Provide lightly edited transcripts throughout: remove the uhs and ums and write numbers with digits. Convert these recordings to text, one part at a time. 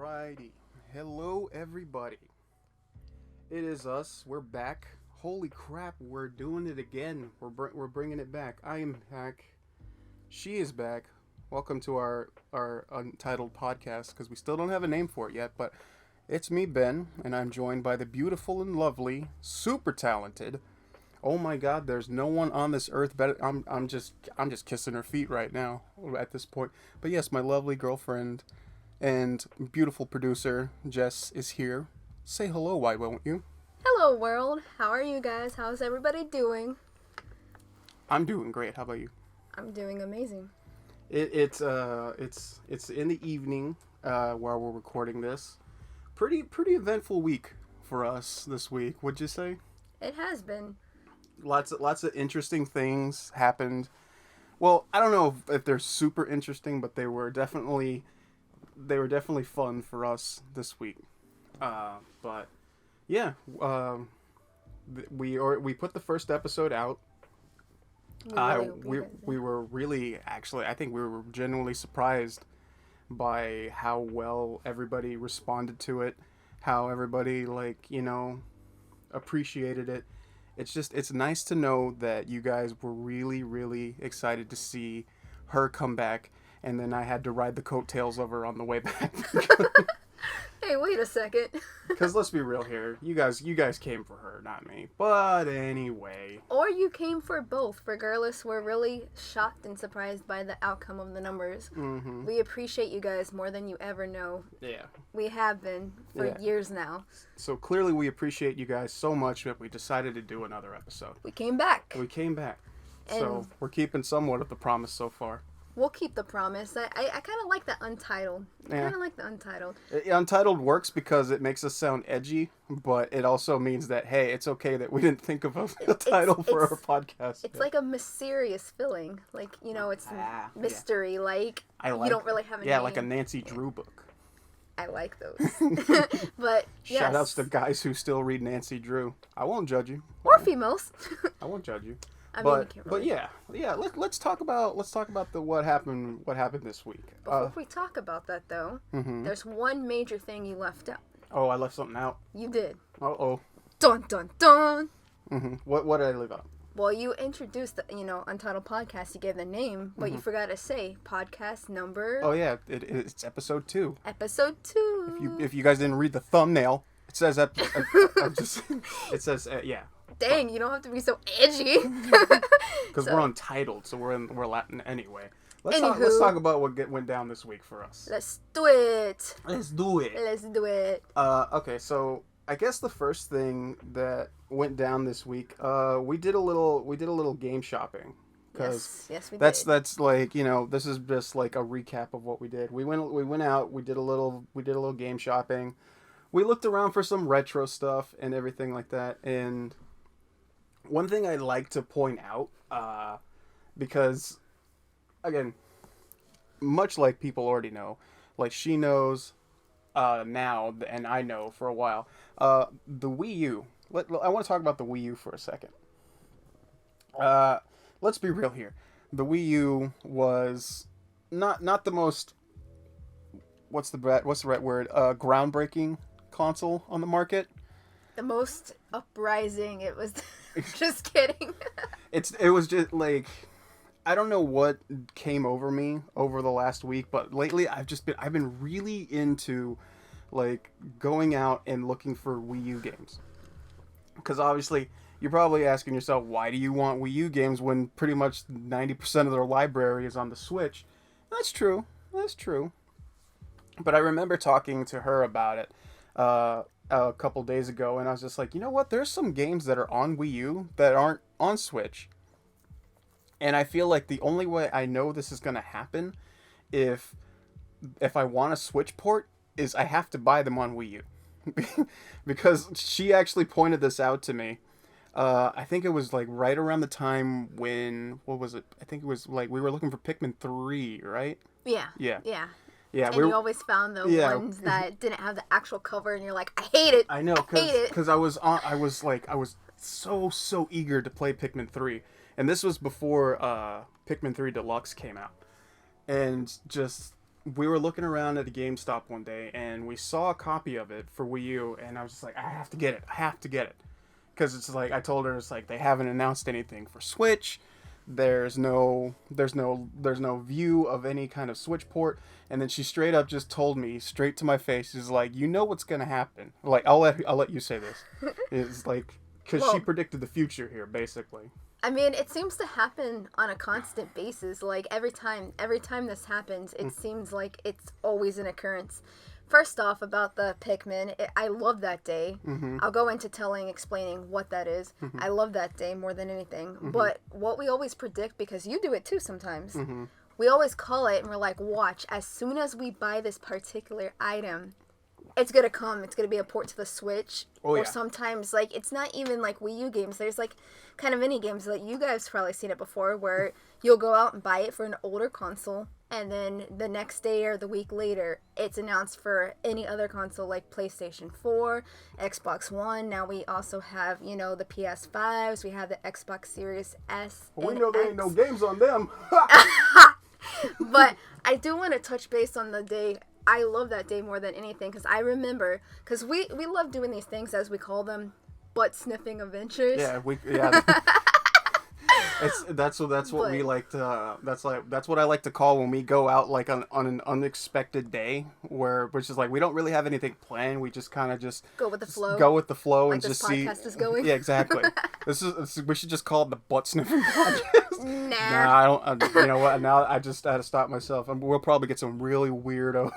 Alrighty. Hello, everybody. It is us. We're back. Holy crap, we're doing it again. We're bringing it back. I am back. She is back. Welcome to our Untitled podcast, because we still don't have a name for it yet, but it's me, Ben, and I'm joined by the beautiful and lovely, super talented. Oh my God, there's no one on this earth better. I'm just kissing her feet right now at this point. But yes, my lovely girlfriend and beautiful producer Jess is here. Say hello, why won't you? Hello world, how are you guys? How's everybody doing? I'm doing great. How about you? I'm doing amazing. It's in the evening while we're recording this. Pretty eventful week for us this week. Would you say? It has been. Lots of interesting things happened. Well, I don't know if they're super interesting, but they were definitely fun for us this week. But yeah, we put the first episode out. We were really, actually, I think we were genuinely surprised by how well everybody responded to it, how everybody appreciated it. It's nice to know that you guys were really, really excited to see her come back, and then I had to ride the coattails of her on the way back. Hey, wait a second. Because let's be real here, you guys came for her, not me. But anyway. Or you came for both. Regardless, we're really shocked and surprised by the outcome of the numbers. Mm-hmm. We appreciate you guys more than you ever know. Yeah. We have been for years now. So clearly we appreciate you guys so much that we decided to do another episode. We came back. So we're keeping somewhat of the promise so far. We'll keep the promise. I kind of like the Untitled. Untitled works because it makes us sound edgy, but it also means that, hey, it's okay that we didn't think of a title for our podcast. It's like a mysterious feeling. It's mystery. You don't really have a name. Yeah, like a Nancy Drew book. I like those. But yes. Shout outs to guys who still read Nancy Drew. I won't judge you. Or females. I won't judge you. But yeah. Let's talk about what happened this week. Before we talk about that though, there's one major thing you left out. Oh, I left something out. You did. Uh-oh. Dun dun dun. What did I leave out? Well, you introduced the Untitled podcast. You gave the name, but you forgot to say podcast number. Oh yeah, it's episode 2. Episode 2. If you guys didn't read the thumbnail, it says yeah. Dang, you don't have to be so edgy. Because we're Untitled, so we're Latin anyway. Let's talk about what went down this week for us. Let's do it. Okay, so I guess the first thing that went down this week, we did a little game shopping. Yes, we did. That's like, this is just like a recap of what we did. We went out, we did a little game shopping. We looked around for some retro stuff and everything like that, and one thing I'd like to point out, because, again, much like people already know, like she knows now, and I know for a while, the Wii U. I want to talk about the Wii U for a second. Let's be real here. The Wii U was not the most, what's the right word, groundbreaking console on the market. The most uprising. It was just kidding. It was just like, I don't know what came over me over the last week, but lately I've been really into like going out and looking for Wii U games. Because obviously you're probably asking yourself, why do you want Wii U games when pretty much 90% of their library is on the Switch? That's true. But I remember talking to her about it a couple days ago, and I was just like, you know what? There's some games that are on Wii U that aren't on Switch. And I feel like the only way I know this is going to happen if I want a Switch port is I have to buy them on Wii U. Because she actually pointed this out to me. I think it was like right around the time when, what was it? I think it was like we were looking for Pikmin 3, right? Yeah. Yeah, and you always found the ones that didn't have the actual cover, and you're like, I hate it. I know, because I was so eager to play Pikmin 3, and this was before Pikmin 3 Deluxe came out, and just we were looking around at a GameStop one day, and we saw a copy of it for Wii U, and I was just like, I have to get it. I have to get it. Because it's like, I told her, it's like, they haven't announced anything for Switch. There's no view of any kind of Switch port. And then she straight up just told me, straight to my face, she's like, you know what's going to happen. Like, I'll let you say this. It's like, because she predicted the future here, basically. I mean, it seems to happen on a constant basis. Like, every time this happens, it seems like it's always an occurrence. First off, about the Pikmin, I love that day. Mm-hmm. I'll go into explaining what that is. Mm-hmm. I love that day more than anything. Mm-hmm. But what we always predict, because you do it too sometimes, mm-hmm. we always call it and we're like, watch, as soon as we buy this particular item, it's going to come. It's going to be a port to the Switch. Oh, yeah. Or sometimes, like, it's not even, like, Wii U games. There's, like, kind of mini games. Like, you guys probably seen it before, where you'll go out and buy it for an older console, and then the next day or the week later, it's announced for any other console, like PlayStation 4, Xbox One. Now we also have, you know, the PS5s. We have the Xbox Series S. Well, we know there ain't no games on them. But I do want to touch base on the day. I love that day more than anything, because I remember, because we love doing these things, as we call them, butt sniffing adventures. Yeah. That's what we like to. That's what I like to call when we go out, like on an unexpected day, which is like we don't really have anything planned. We just kind of just go with the flow. Like and just see. This podcast is going. Yeah, exactly. We should just call it the butt sniffing podcast. Nah, I don't. You know what? Now I just had to stop myself. We'll probably get some really weirdos.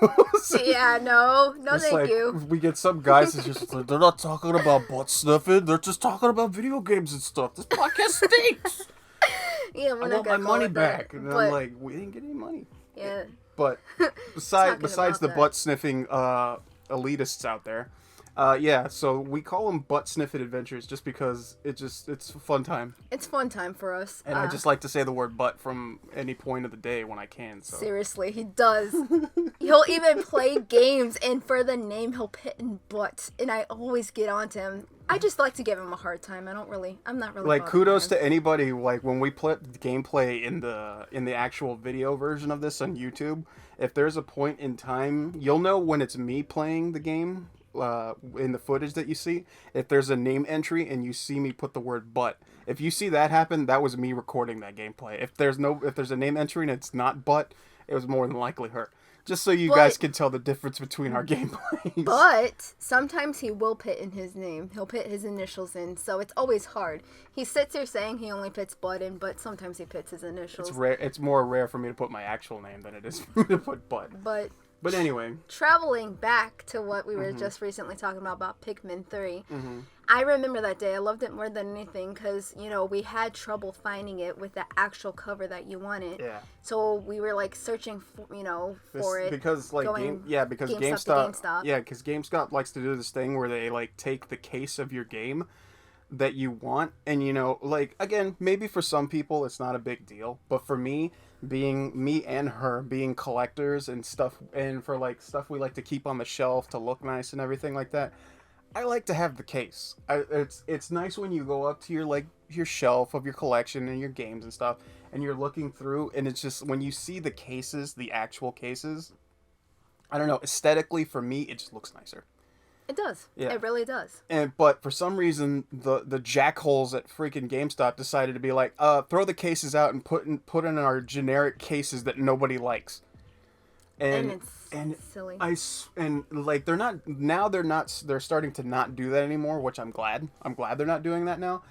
Yeah, no, thank like, you. We get some guys that's just like, they're not talking about butt sniffing. They're just talking about video games and stuff. This podcast stinks. Yeah, I want my money back. And I'm like, we didn't get any money. Yeah. But besides the butt sniffing elitists out there, so we call them butt sniffing adventures just because it's a fun time. It's fun time for us. And I just like to say the word butt from any point of the day when I can. So. Seriously, he does. He'll even play games, and for the name, he'll put in butt. And I always get onto him. I just like to give him a hard time. I'm not really like, kudos to anybody, like, when we play gameplay in the actual video version of this on YouTube. If there's a point in time, you'll know when it's me playing the game in the footage that you see. If there's a name entry and you see me put the word butt, if you see that happen, that was me recording that gameplay. If there's a name entry and it's not butt, it was more than likely her. Just so you guys can tell the difference between our gameplays. But sometimes he will put in his name. He'll put his initials in, so it's always hard. He sits here saying he only puts butt in, but sometimes he puts his initials. It's rare. It's more rare for me to put my actual name than it is for me to put butt. But anyway. Traveling back to what we were just recently talking about Pikmin 3. Mm-hmm. I remember that day. I loved it more than anything because, you know, we had trouble finding it with the actual cover that you wanted. Yeah. So we were, like, searching, for it. Because, like, because GameStop. Yeah, because GameStop likes to do this thing where they, like, take the case of your game that you want. And, you know, like, again, maybe for some people it's not a big deal. But for me, me and her being collectors and stuff, and for, like, stuff we like to keep on the shelf to look nice and everything like that, I like to have the case. It's nice when you go up to your shelf of your collection and your games and stuff, and you're looking through, and it's just when you see the cases, the actual cases, I don't know, aesthetically for me it just looks nicer. It does. Yeah. It really does. But for some reason the jackholes at freaking GameStop decided to be like, throw the cases out and put in our generic cases that nobody likes. And it's silly. They're starting to not do that anymore, which I'm glad. I'm glad they're not doing that now.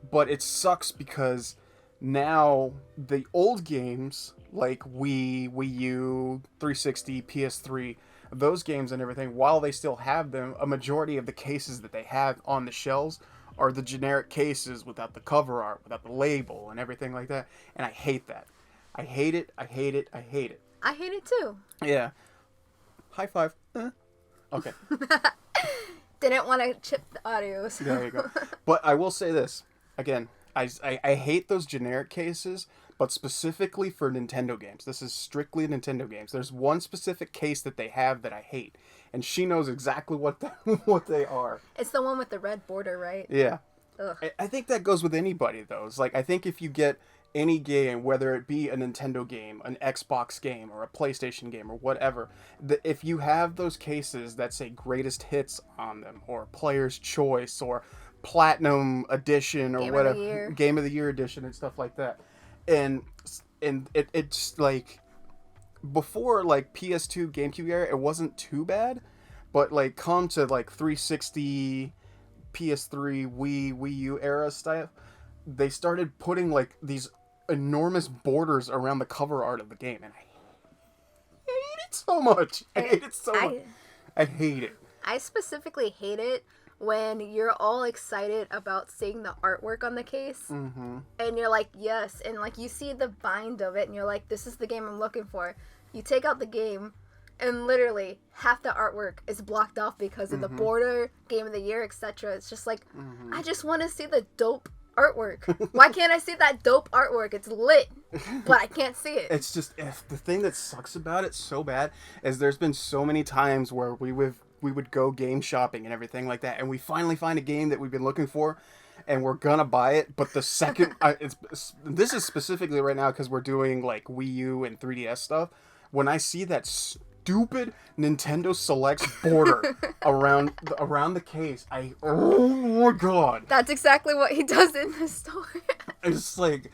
But it sucks because now the old games like Wii U, 360, PS3, those games and everything, while they still have them, a majority of the cases that they have on the shelves are the generic cases without the cover art, without the label and everything like that. And I hate that. I hate it. I hate it. I hate it. I hate it too. Yeah. High five. Okay. Didn't want to chip the audios. There you go. But I will say this. Again, I hate those generic cases, but specifically for Nintendo games. This is strictly Nintendo games. There's one specific case that they have that I hate, and she knows exactly what they are. It's the one with the red border, right? Yeah. Ugh. I think that goes with anybody, though. It's like, I think if you get any game, whether it be a Nintendo game, an Xbox game, or a PlayStation game, or whatever, if you have those cases that say greatest hits on them, or player's choice, or platinum edition, or Game whatever, of the year. game of the year edition, and stuff like that, and it's like, before like PS2, GameCube era, it wasn't too bad, but like come to like 360, PS3, Wii U era stuff, they started putting like these enormous borders around the cover art of the game, and I hate it so much. I hate it so much. I hate it. I specifically hate it when you're all excited about seeing the artwork on the case, and you're like, yes, and like you see the bind of it, and you're like, this is the game I'm looking for. You take out the game, and literally half the artwork is blocked off because of the border, Game of the Year, etc. It's just like, I just want to see the dope artwork. Why can't I see that dope artwork? It's lit, but I can't see it. It's just, the thing that sucks about it so bad is there's been so many times where we would go game shopping and everything like that, and we finally find a game that we've been looking for, and we're gonna buy it, but the second this is specifically right now because we're doing like Wii U and 3DS stuff. When I see that stupid Nintendo Selects border around the case, oh my god. That's exactly what he does in the story. It's like,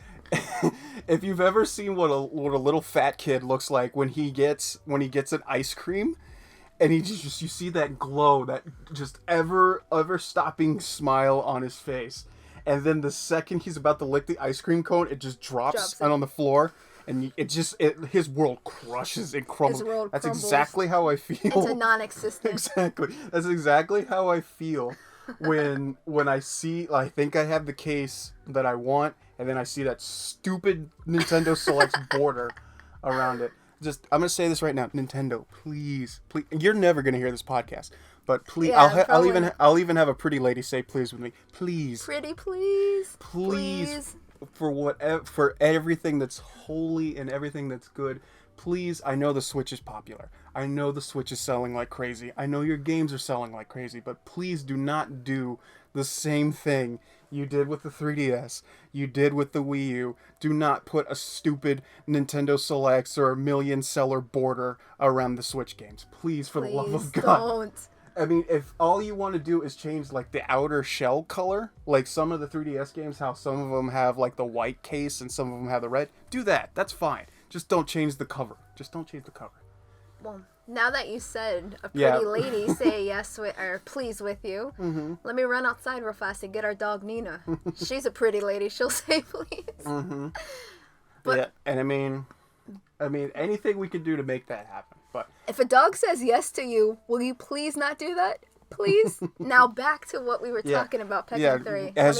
if you've ever seen what a little fat kid looks like when he gets an ice cream, and he just you see that glow, that just ever stopping smile on his face, and then the second he's about to lick the ice cream cone, it just drops on the floor. And his world crushes and crumbles. His world That's crumbles. Exactly how I feel. It's a non-existent. Exactly. That's exactly how I feel when I think I have the case that I want, and then I see that stupid Nintendo Selects border around it. I'm gonna say this right now, Nintendo, please. You're never gonna hear this podcast, but please, Yeah, I'll even have a pretty lady say please with me, please. Pretty please. For everything that's holy and everything that's good, please. I know the Switch is popular. I know the Switch is selling like crazy. I know your games are selling like crazy, but please do not do the same thing you did with the 3DS, you did with the Wii U. Do not put a stupid Nintendo Selects or a million seller border around the Switch games. Please, for the love of God. Don't. I mean, if all you want to do is change, like, the outer shell color, like some of the 3DS games, how some of them have, like, the white case and some of them have the red, do that. That's fine. Just don't change the cover. Well, now that you said a pretty lady say yes or please with you, let me run outside real fast and get our dog Nina. She's a pretty lady. She'll say please. But, yeah, and I mean, anything we could do to make that happen. But if a dog says yes to you, will you please not do that? Please. Now back to what we were talking about, Pekka 3. As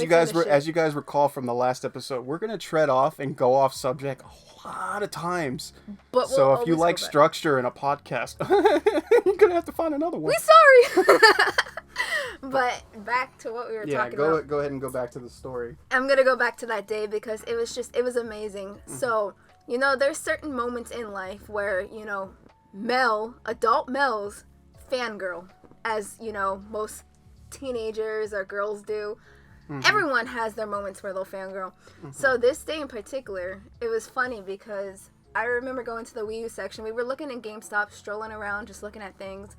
you guys recall from the last episode, we're gonna tread off and go off subject a lot of times. But so if you like structure in a podcast, you're gonna have to find another one. We sorry. But back to what we were talking about. Go ahead and go back to the story. I'm gonna go back to that day because it was amazing. So, there's certain moments in life where, adult males fangirl, as, most teenagers or girls do. Everyone has their moments where they'll fangirl. So this day in particular, it was funny because I remember going to the Wii U section. We were looking in GameStop, strolling around, just looking at things.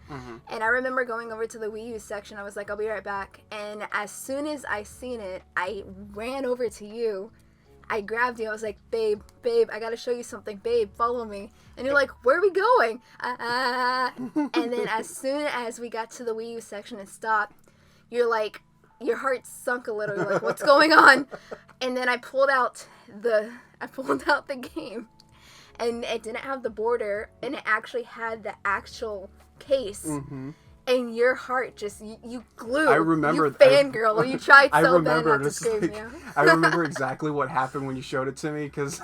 And I remember going over to the Wii U section. I was like, I'll be right back. And as soon as I seen it, I ran over to you. I grabbed you. I was like, babe, I gotta show you something. Babe, follow me. And you're like, where are we going? And then as soon as we got to the Wii U section and stopped, you're like, your heart sunk a little. You're like, what's going on? And then I pulled out the game. And it didn't have the border, and it actually had the actual case. And your heart just, you glued. I remember. You fangirl. You tried so bad not to scream. Like, I remember exactly what happened when you showed it to me, because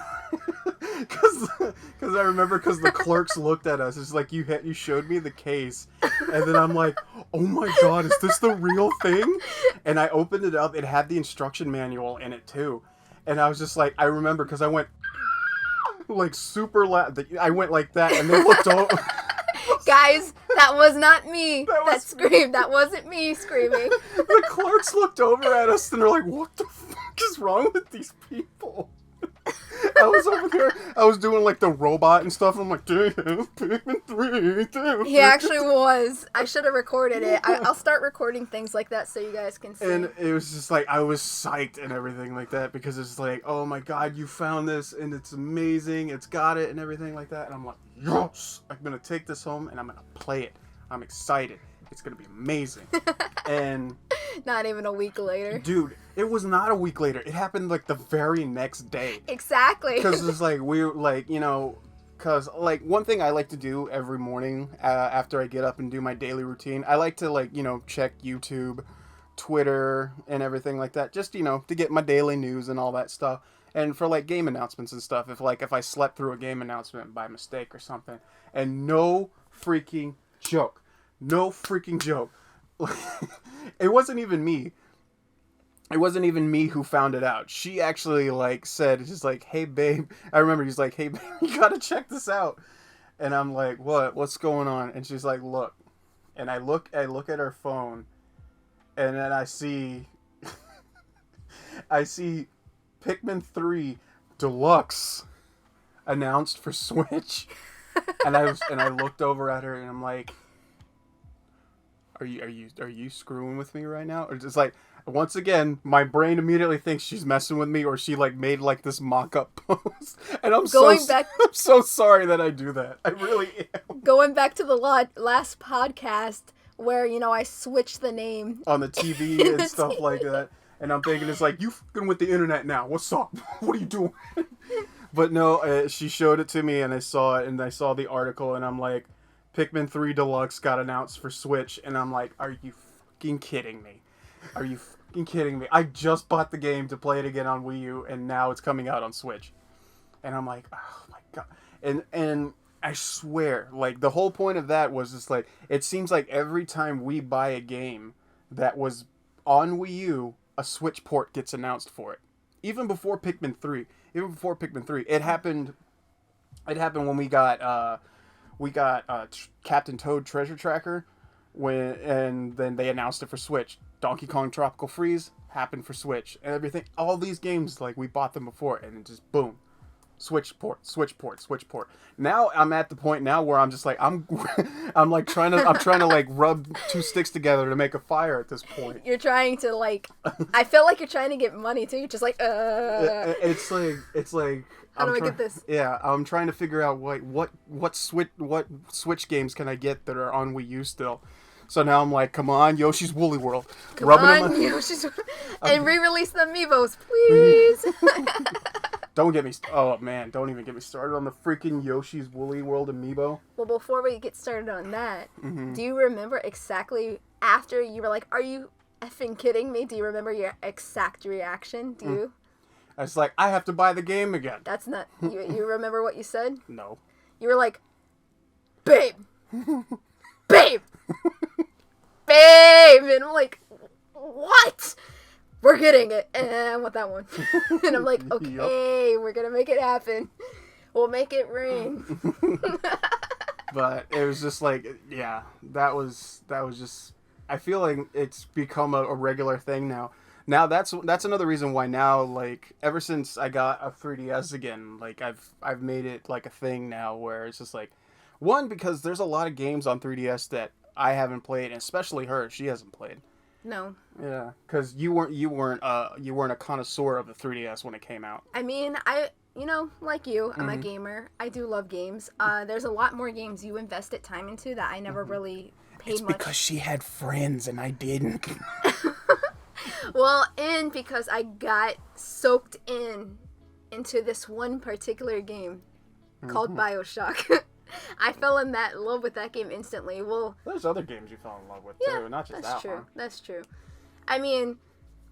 I remember because the clerks looked at us. It's like you showed me the case, and then I'm like, oh my god, is this the real thing? And I opened it up. It had the instruction manual in it too, and I was just like, I remember because I went like super loud. I went like that, and they looked over. Guys, that was not me that screamed. That wasn't me screaming. The clerks looked over at us and they're like, what the fuck is wrong with these people? I was over there. I was doing like the robot and stuff. I'm like, Pikmin 3. He actually was. I should have recorded it. I'll start recording things like that so you guys can see. And it was just like, I was psyched and everything like that because it's like, oh my god, you found this and it's amazing. It's got it and everything like that. And I'm like, yes, I'm going to take this home and I'm going to play it. I'm excited. It's going to be amazing. And not even a week later. Dude, it was not a week later. It happened like the very next day. Exactly. Because it's like, we were like, you know, because like one thing I like to do every morning after I get up and do my daily routine, I like to like, you know, check YouTube, Twitter, and everything like that. Just, you know, to get my daily news and all that stuff. And for like game announcements and stuff. If I slept through a game announcement by mistake or something. And no freaking joke. No freaking joke. It wasn't even me. It wasn't even me who found it out. She actually like said, just like, hey babe. I remember he's like, hey babe, you gotta check this out. And I'm like, what? What's going on? And she's like, look. And I look at her phone, and then I see Pikmin 3 Deluxe announced for Switch. And I looked over at her and I'm like, Are you screwing with me right now? Or just like, once again, my brain immediately thinks she's messing with me, or she like made like this mock-up post. And I'm so sorry that I do that. I really am. Going back to the last podcast where, you know, I switched the name on the TV and stuff like that. And I'm thinking, it's like, you fucking with the internet now. What's up? What are you doing? But no, she showed it to me and I saw it and I saw the article and I'm like, Pikmin 3 Deluxe got announced for Switch, and I'm like, are you fucking kidding me? Are you fucking kidding me? I just bought the game to play it again on Wii U, and now it's coming out on Switch. And I'm like, oh my god. And I swear, like, the whole point of that was just like, it seems like every time we buy a game that was on Wii U, a Switch port gets announced for it. Even before Pikmin 3. It happened when we got Captain Toad Treasure Tracker, and then they announced it for Switch. Donkey Kong Tropical Freeze happened for Switch, and everything. All these games, like, we bought them before, and it just boom, Switch port. Now I'm at the point now where I'm just like, I'm trying to like rub two sticks together to make a fire at this point. You're trying to like, I feel like you're trying to get money too. You're just like, It's like. How do I get this? Yeah, I'm trying to figure out what Switch games can I get that are on Wii U still. So now I'm like, come on, Yoshi's Woolly World. Yoshi's and re-release the Amiibos, please. Don't even get me started on the freaking Yoshi's Woolly World Amiibo. Well, before we get started on that, do you remember exactly after you were like, are you effing kidding me? Do you remember your exact reaction? Do you? I was like, I have to buy the game again. That's not... You remember what you said? No. You were like, babe! Babe! Babe! And I'm like, what? We're getting it. And I want that one. And I'm like, okay, We're going to make it happen. We'll make it rain. But it was just like, yeah, that was just... I feel like it's become a regular thing now. Now that's another reason why now, like, ever since I got a 3DS again, like, I've made it like a thing now where it's just like, one, because there's a lot of games on 3DS that I haven't played, and especially her, she hasn't played. No. Yeah, because you weren't a connoisseur of the 3DS when it came out. I mean, like you, I'm a gamer. I do love games. There's a lot more games you invested time into that I never really paid much. It's because she had friends and I didn't. Well, and because I got soaked into this one particular game called BioShock. I fell in love with that game instantly. Well, there's other games you fell in love with too, not just that one. That's true. I mean,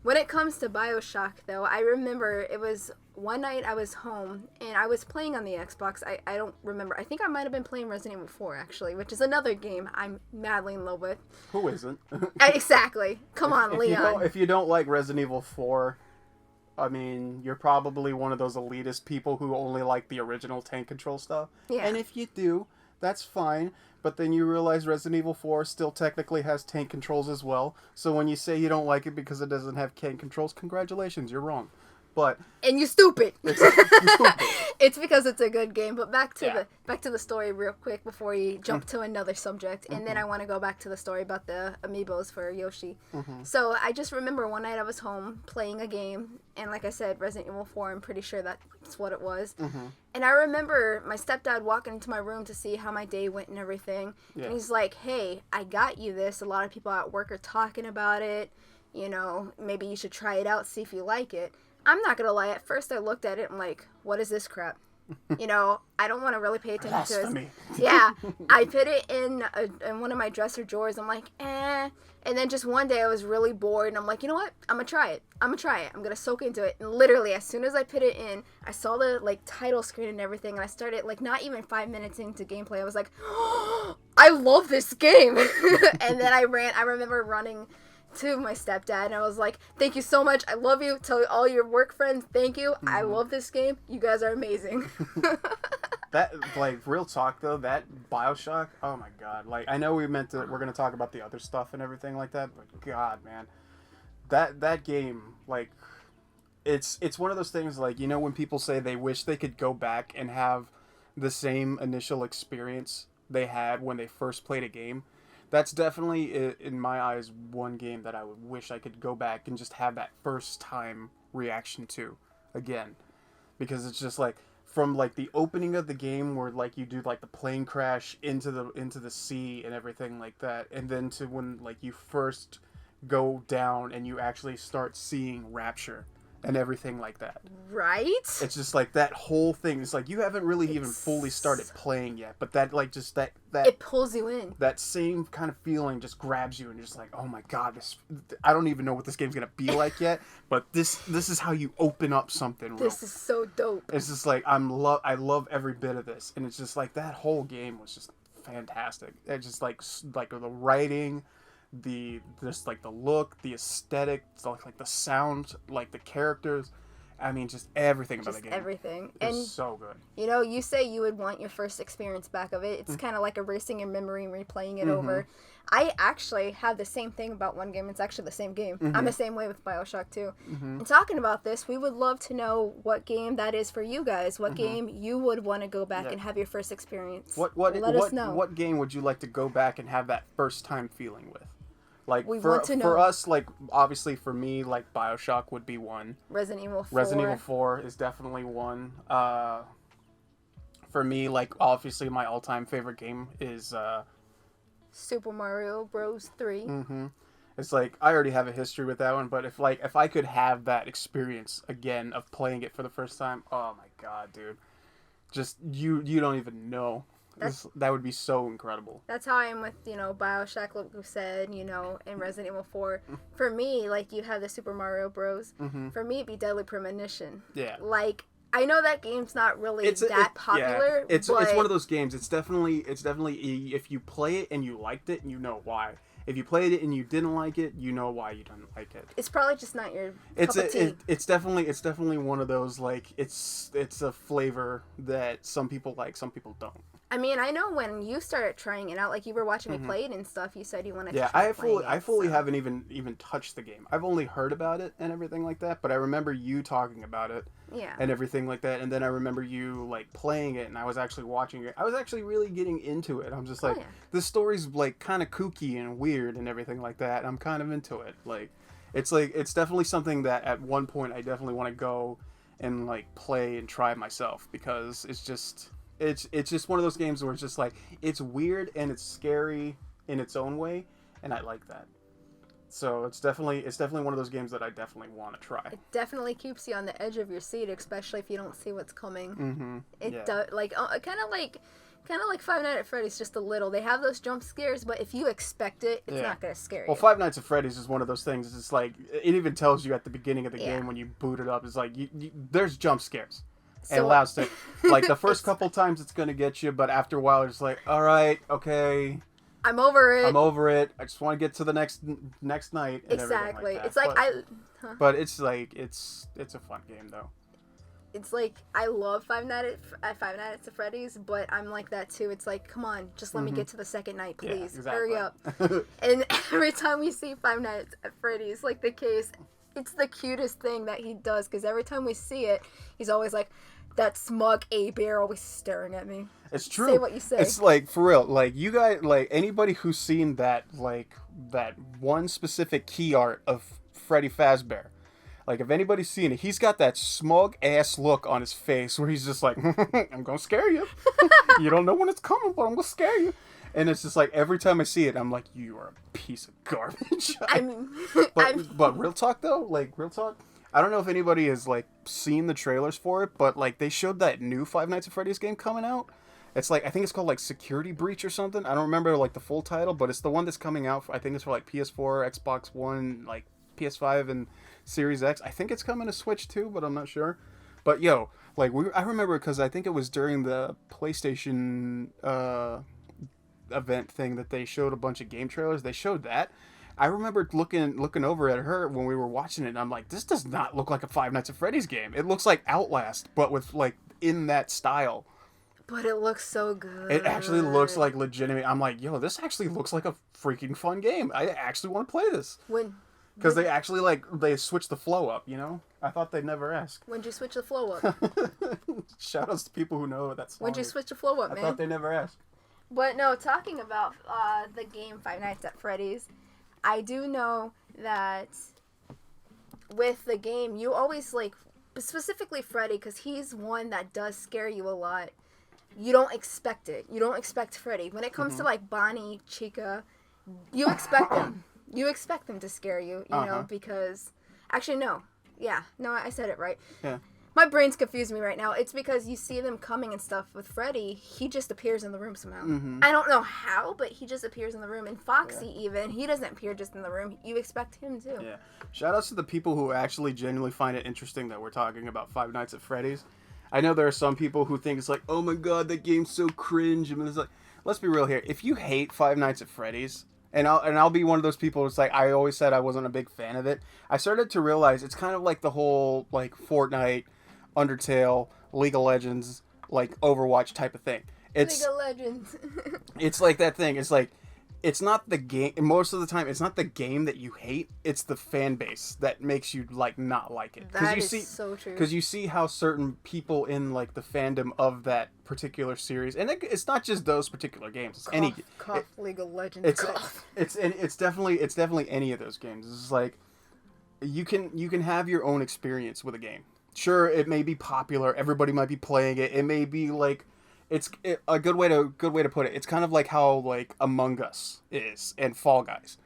when it comes to BioShock, though, I remember it was one night I was home and I was playing on the Xbox. I don't remember. I think I might have been playing Resident Evil 4, actually, which is another game I'm madly in love with. Who isn't? Exactly. Come on, Leon. If you don't like Resident Evil 4, I mean, you're probably one of those elitist people who only like the original tank control stuff. Yeah. And if you do, that's fine. But then you realize Resident Evil 4 still technically has tank controls as well. So when you say you don't like it because it doesn't have tank controls, congratulations, you're wrong. but and you stupid. It's stupid. It's because it's a good game. But back to Yeah. the story real quick before we jump to another subject, and then I want to go back to the story about the amiibos for Yoshi. So I just remember one night I was home playing a game, and like I said, Resident Evil 4. I'm pretty sure that's what it was. And I remember my stepdad walking into my room to see how my day went and everything. Yeah. And he's like, "Hey, I got you this. A lot of people at work are talking about it. You know, maybe you should try it out, see if you like it." I'm not gonna lie, at first I looked at it and like, what is this crap? You know, I don't want to really pay attention to Blasphemy. it. Yeah, I put it in one of my dresser drawers. I'm like, eh. And then just one day I was really bored and I'm like, you know what? I'm gonna try it. I'm gonna soak into it. And literally, as soon as I put it in, I saw the like title screen and everything, and I started like not even 5 minutes into gameplay, I was like, oh, I love this game. And then I remember running to my stepdad and I was like, thank you so much, I love you, tell all your work friends thank you, I love this game, you guys are amazing. That, like, real talk though, that BioShock, oh my god, like, I know we're gonna talk about the other stuff and everything like that, but god, man, that game, like, it's one of those things, like, you know, when people say they wish they could go back and have the same initial experience they had when they first played a game. That's definitely, in my eyes, one game that I would wish I could go back and just have that first time reaction to again. Because it's just like, from like the opening of the game where like you do like the plane crash into the sea and everything like that, and then to when like you first go down and you actually start seeing Rapture and everything like that. Right? It's just like that whole thing. It's like you haven't really even fully started playing yet, but that like just that it pulls you in. That same kind of feeling just grabs you and you're just like, oh my god, I don't even know what this game's gonna be like yet, but this is how you open up something. This is so dope. It's just like I love every bit of this, and it's just like that whole game was just fantastic. It's just like the writing, just like the look, the aesthetic, like the sound, like the characters. I mean, just everything about the game. Everything. It's so good. You know, you say you would want your first experience back of it. It's kind of like erasing your memory and replaying it over. I actually have the same thing about one game. It's actually the same game. I'm the same way with BioShock 2. And talking about this, we would love to know what game that is for you guys. What game you would want to go back and have your first experience. Let us know. What game would you like to go back and have that first time feeling with? Like, want to know. For us, like, obviously for me, like, BioShock would be one. Resident Evil 4. Resident Evil 4 is definitely one. For me, like, obviously my all-time favorite game is Super Mario Bros. 3. It's like, I already have a history with that one, but if I could have that experience again of playing it for the first time, oh my god, dude. Just, you don't even know. That would be so incredible. That's how I am with, you know, BioShock, like you said, you know, and Resident Evil 4. For me, like, you have the Super Mario Bros. For me, it'd be Deadly Premonition. Yeah. Like, I know that game's not really popular. Yeah. It's one of those games. It's definitely, if you play it and you liked it, you know why. If you played it and you didn't like it, you know why you didn't like it. It's probably just not your cup of tea. It's definitely one of those, like, it's a flavor that some people like, some people don't. I mean, I know when you started trying it out, like you were watching me play it and stuff, you said you wanted to try I fully haven't even touched the game. I've only heard about it and everything like that, but I remember you talking about it and everything like that, and then I remember you, like, playing it, and I was actually watching it. I was actually really getting into it. I'm just like, this story's, like, kind of kooky and weird and everything like that. I'm kind of into it. Like, it's definitely something that at one point I definitely want to go and, like, play and try myself, because it's just one of those games where it's just like, it's weird and it's scary in its own way, and I like that. So it's definitely one of those games that I definitely want to try. It definitely keeps you on the edge of your seat, especially if you don't see what's coming. It does, like, kind of like Five Nights at Freddy's, just a little. They have those jump scares, but if you expect it, it's not gonna scare you. Well, Five Nights at Freddy's is one of those things. It's like, it even tells you at the beginning of the game when you boot it up. It's like there's jump scares. And allows to, like, the first couple times it's gonna get you, but after a while it's like, all right, okay, I'm over it. I just want to get to the next night. And exactly. Like, it's like but it's like it's a fun game though. It's like, I love Five Nights at Freddy's, but I'm like that too. It's like, come on, just let me get to the second night, please. Yeah, exactly. Hurry up. And every time we see Five Nights at Freddy's, like the case, It's the cutest thing that he does, because every time we see it, he's always like, that smug A-bear always staring at me. It's true. Say what you say. It's like, for real, like, you guys, like, anybody who's seen that, like, that one specific key art of Freddy Fazbear, like, if anybody's seen it, he's got that smug-ass look on his face where he's just like, I'm gonna scare you. You don't know when it's coming, but I'm gonna scare you. And it's just like, every time I see it, I'm like, you are a piece of garbage. But real talk, though, like, real talk, I don't know if anybody has, like, seen the trailers for it, but, like, they showed that new Five Nights at Freddy's game coming out. It's like, I think it's called, like, Security Breach or something. I don't remember, like, the full title, but it's the one that's coming out. I think it's for, like, PS4, Xbox One, like, PS5, and Series X. I think it's coming to Switch, too, but I'm not sure. But, yo, like, I remember because I think it was during the PlayStation event thing that they showed a bunch of game trailers. They showed that. I remember looking over at her when we were watching it, and I'm like, this does not look like a Five Nights at Freddy's game. It looks like Outlast, but with, like, in that style. But it looks so good. It actually looks like legitimate. I'm like, yo, this actually looks like a freaking fun game. I actually want to play this. Because they actually, like, they switched the flow up, you know? I thought they'd never ask. When'd you switch the flow up? Shout outs to people who know that song. When'd you switch the flow up, man? I thought they never asked. But no, talking about the game Five Nights at Freddy's, I do know that with the game, you always, like, specifically Freddy, because he's one that does scare you a lot. You don't expect it. You don't expect Freddy. When it comes to, like, Bonnie, Chica, you expect them. You expect them to scare you, you know, because... Actually, no. Yeah. No, I said it right. Yeah. My brain's confusing me right now. It's because you see them coming and stuff with Freddy. He just appears in the room somehow. I don't know how, but he just appears in the room. And Foxy, even, he doesn't appear just in the room. You expect him to. Yeah. Shout outs to the people who actually genuinely find it interesting that we're talking about Five Nights at Freddy's. I know there are some people who think it's like, oh my god, that game's so cringe. I mean, it's like, let's be real here. If you hate Five Nights at Freddy's, and I'll be one of those people who's like, I always said I wasn't a big fan of it. I started to realize it's kind of like the whole, like, Fortnite, Undertale, League of Legends, like, Overwatch type of thing. It's League of Legends. It's like that thing. It's like, it's not the game. Most of the time, it's not the game that you hate. It's the fan base that makes you, like, not like it. That is so true. Because you see how certain people in, like, the fandom of that particular series, and it's not just those particular games. It's League of Legends. It's definitely any of those games. It's like you can have your own experience with a game. Sure, it may be popular. Everybody might be playing it. It may be like. A good way to put it. It's kind of like how, like, Among Us is and Fall Guys.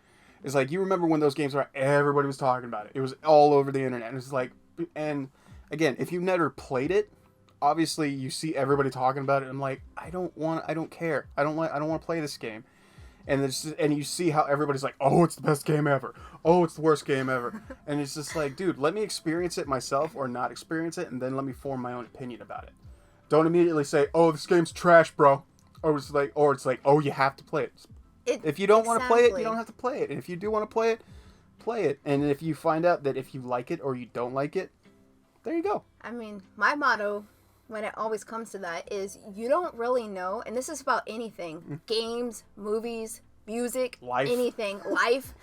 It's like, you remember when those games were, everybody was talking about it. It was all over the internet. And it's like, and again, if you've never played it, obviously you see everybody talking about it. I'm like, I don't care. I don't want to play this game. And you see how everybody's like, oh, it's the best game ever. Oh, it's the worst game ever. And it's just like, dude, let me experience it myself or not experience it, and then let me form my own opinion about it. Don't immediately say, "Oh, this game's trash, bro," or it's like, "Oh, you have to play it." If you don't want to play it, you don't have to play it. And if you do want to play it. And if you find out that if you like it or you don't like it, there you go. I mean, my motto, when it always comes to that, is you don't really know, and this is about anything, games, movies, music, life. Anything, life.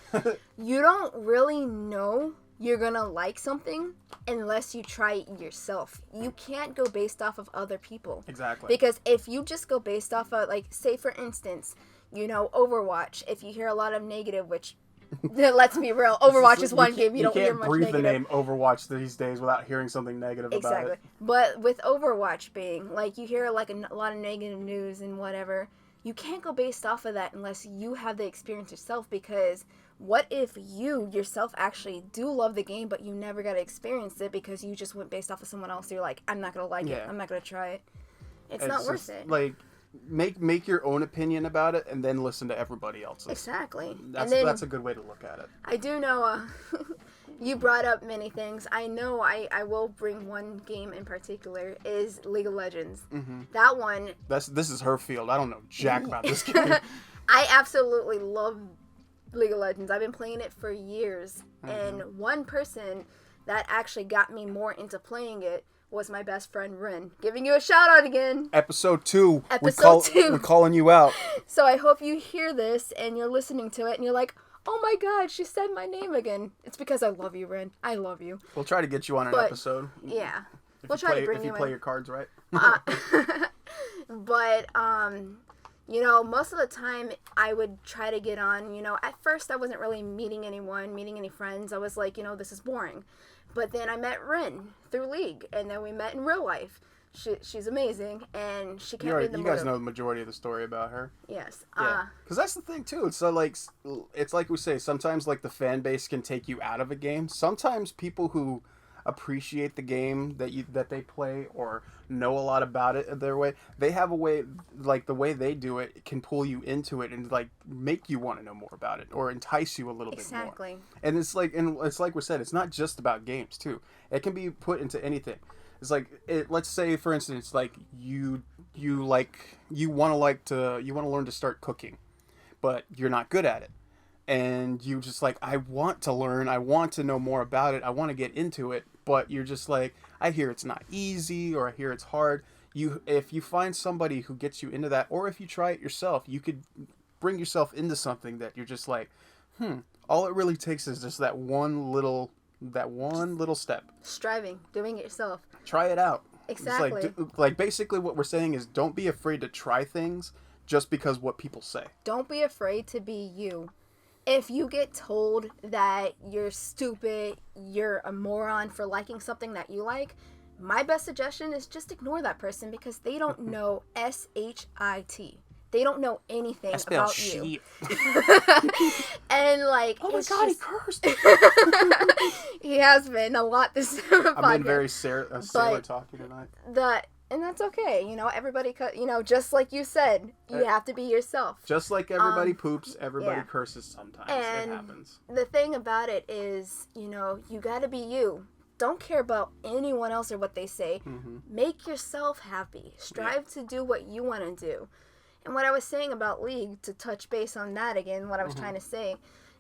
You don't really know you're gonna like something unless you try it yourself. You can't go based off of other people. Exactly. Because if you just go based off of, like, say for instance, you know, Overwatch, if you hear a lot of negative, which, let's be real, Overwatch is one game you don't hear much negative. You can't breathe the name Overwatch these days without hearing something negative about it. But with Overwatch being, like, you hear, like, a lot of negative news and whatever, you can't go based off of that unless you have the experience yourself, because what if you yourself actually do love the game, but you never got to experience it because you just went based off of someone else? You're like, I'm not going to like it. I'm not going to try it. It's not worth it. Like, make your own opinion about it and then listen to everybody else's. Exactly. That's a good way to look at it. I do know, you brought up many things. I know I will bring one game in particular, is League of Legends. That one. This is her field. I don't know jack about this game. I absolutely love League of Legends. I've been playing it for years, and one person that actually got me more into playing it was my best friend Rin. Giving you a shout out again. Episode 2. Episode 2. We're calling you out. So I hope you hear this and you're listening to it and you're like, oh my god, she said my name again. It's because I love you, Ren. I love you. We'll try to get you on an episode. Yeah. We'll try to bring if you play your cards right. But, you know, most of the time I would try to get on, you know, at first I wasn't really meeting any friends. I was like, you know, this is boring. But then I met Ren through League, and then we met in real life. She's amazing, and she can't be the You guys know the majority of the story about her. Yes. Yeah. Because that's the thing, too. It's like we say, sometimes, like, the fan base can take you out of a game. Sometimes people who appreciate the game that they play or know a lot about it their way, they have a way, like, the way they do it can pull you into it and, like, make you want to know more about it or entice you a little bit more. Exactly. And it's like we said, it's not just about games, too. It can be put into anything. It's like, let's say, for instance, like, you want to learn to start cooking, but you're not good at it. And you just like, I want to learn, I want to know more about it, I want to get into it, but you're just like, I hear it's not easy, or I hear it's hard. If you find somebody who gets you into that, or if you try it yourself, you could bring yourself into something that you're just like, all it really takes is just that one little step. Striving, doing it yourself. Try it out. Exactly. It's like basically what we're saying is don't be afraid to try things just because what people say. Don't be afraid to be you. If you get told that you're stupid, you're a moron for liking something that you like, my best suggestion is just ignore that person because they don't know SHIT. They don't know anything about you. And like, oh my god, he cursed. He has been a lot this podcast. I've been very sailor talking tonight. And that's okay, you know, everybody, you know, just like you said, you have to be yourself. Just like everybody poops, everybody curses sometimes. And it happens. The thing about it is, you know, you gotta be you. Don't care about anyone else or what they say. Mm-hmm. Make yourself happy. Strive to do what you want to do. And what I was saying about League, to touch base on that again, what I was trying to say,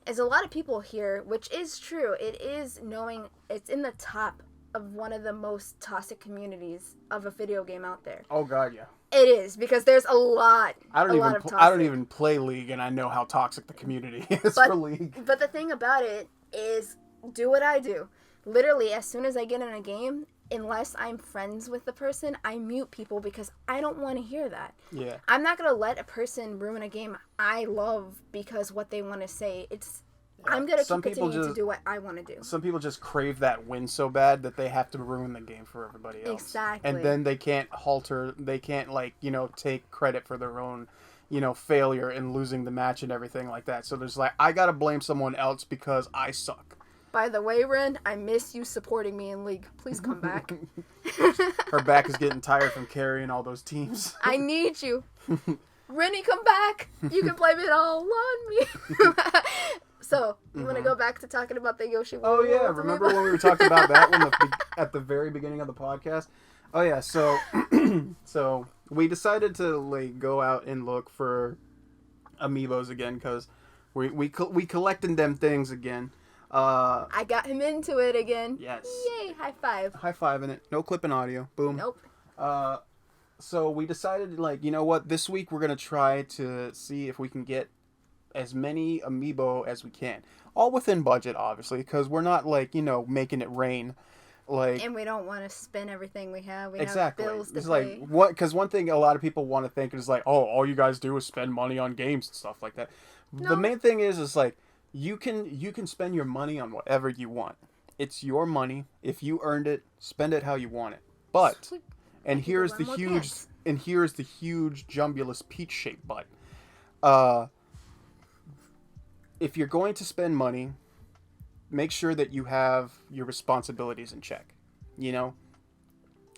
is a lot of people here, which is true, it is knowing it's in the top of one of the most toxic communities of a video game out there. Oh god, yeah. It is, because there's a lot of toxic. I don't even play League, and I know how toxic the community is for League. But the thing about it is, do what I do. Literally, as soon as I get in a game, unless I'm friends with the person, I mute people because I don't want to hear that. Yeah. I'm not going to let a person ruin a game I love because what they want to say. I'm going to continue to do what I want to do. Some people just crave that win so bad that they have to ruin the game for everybody else. Exactly. And then they can't like, you know, take credit for their own, you know, failure in losing the match and everything like that. So there's like, I got to blame someone else because I suck. By the way, Ren, I miss you supporting me in League. Please come back. Her back is getting tired from carrying all those teams. I need you. Rennie, come back. You can blame it all on me. So, you want to go back to talking about the Yoshi World? Oh, yeah. Remember when we were talking about that one at the very beginning of the podcast? Oh, yeah. So, so we decided to like go out and look for amiibos again because we collecting them things again. I got him into it again. Yes. Yay, high five. High five in it. No clipping audio. Boom. Nope. So we decided, like, you know what? This week we're going to try to see if we can get as many amiibo as we can. All within budget, obviously, because we're not, like, you know, making it rain. Like, and we don't want to spend everything we have. We exactly. have bills to it's pay. Like, what? Because one thing a lot of people want to think is like, oh, all you guys do is spend money on games and stuff like that. No. The main thing is like, you can spend your money on whatever you want. It's your money. If you earned it, spend it how you want it. But, and here's the huge jumbulous peach-shaped but. If you're going to spend money, make sure that you have your responsibilities in check. You know?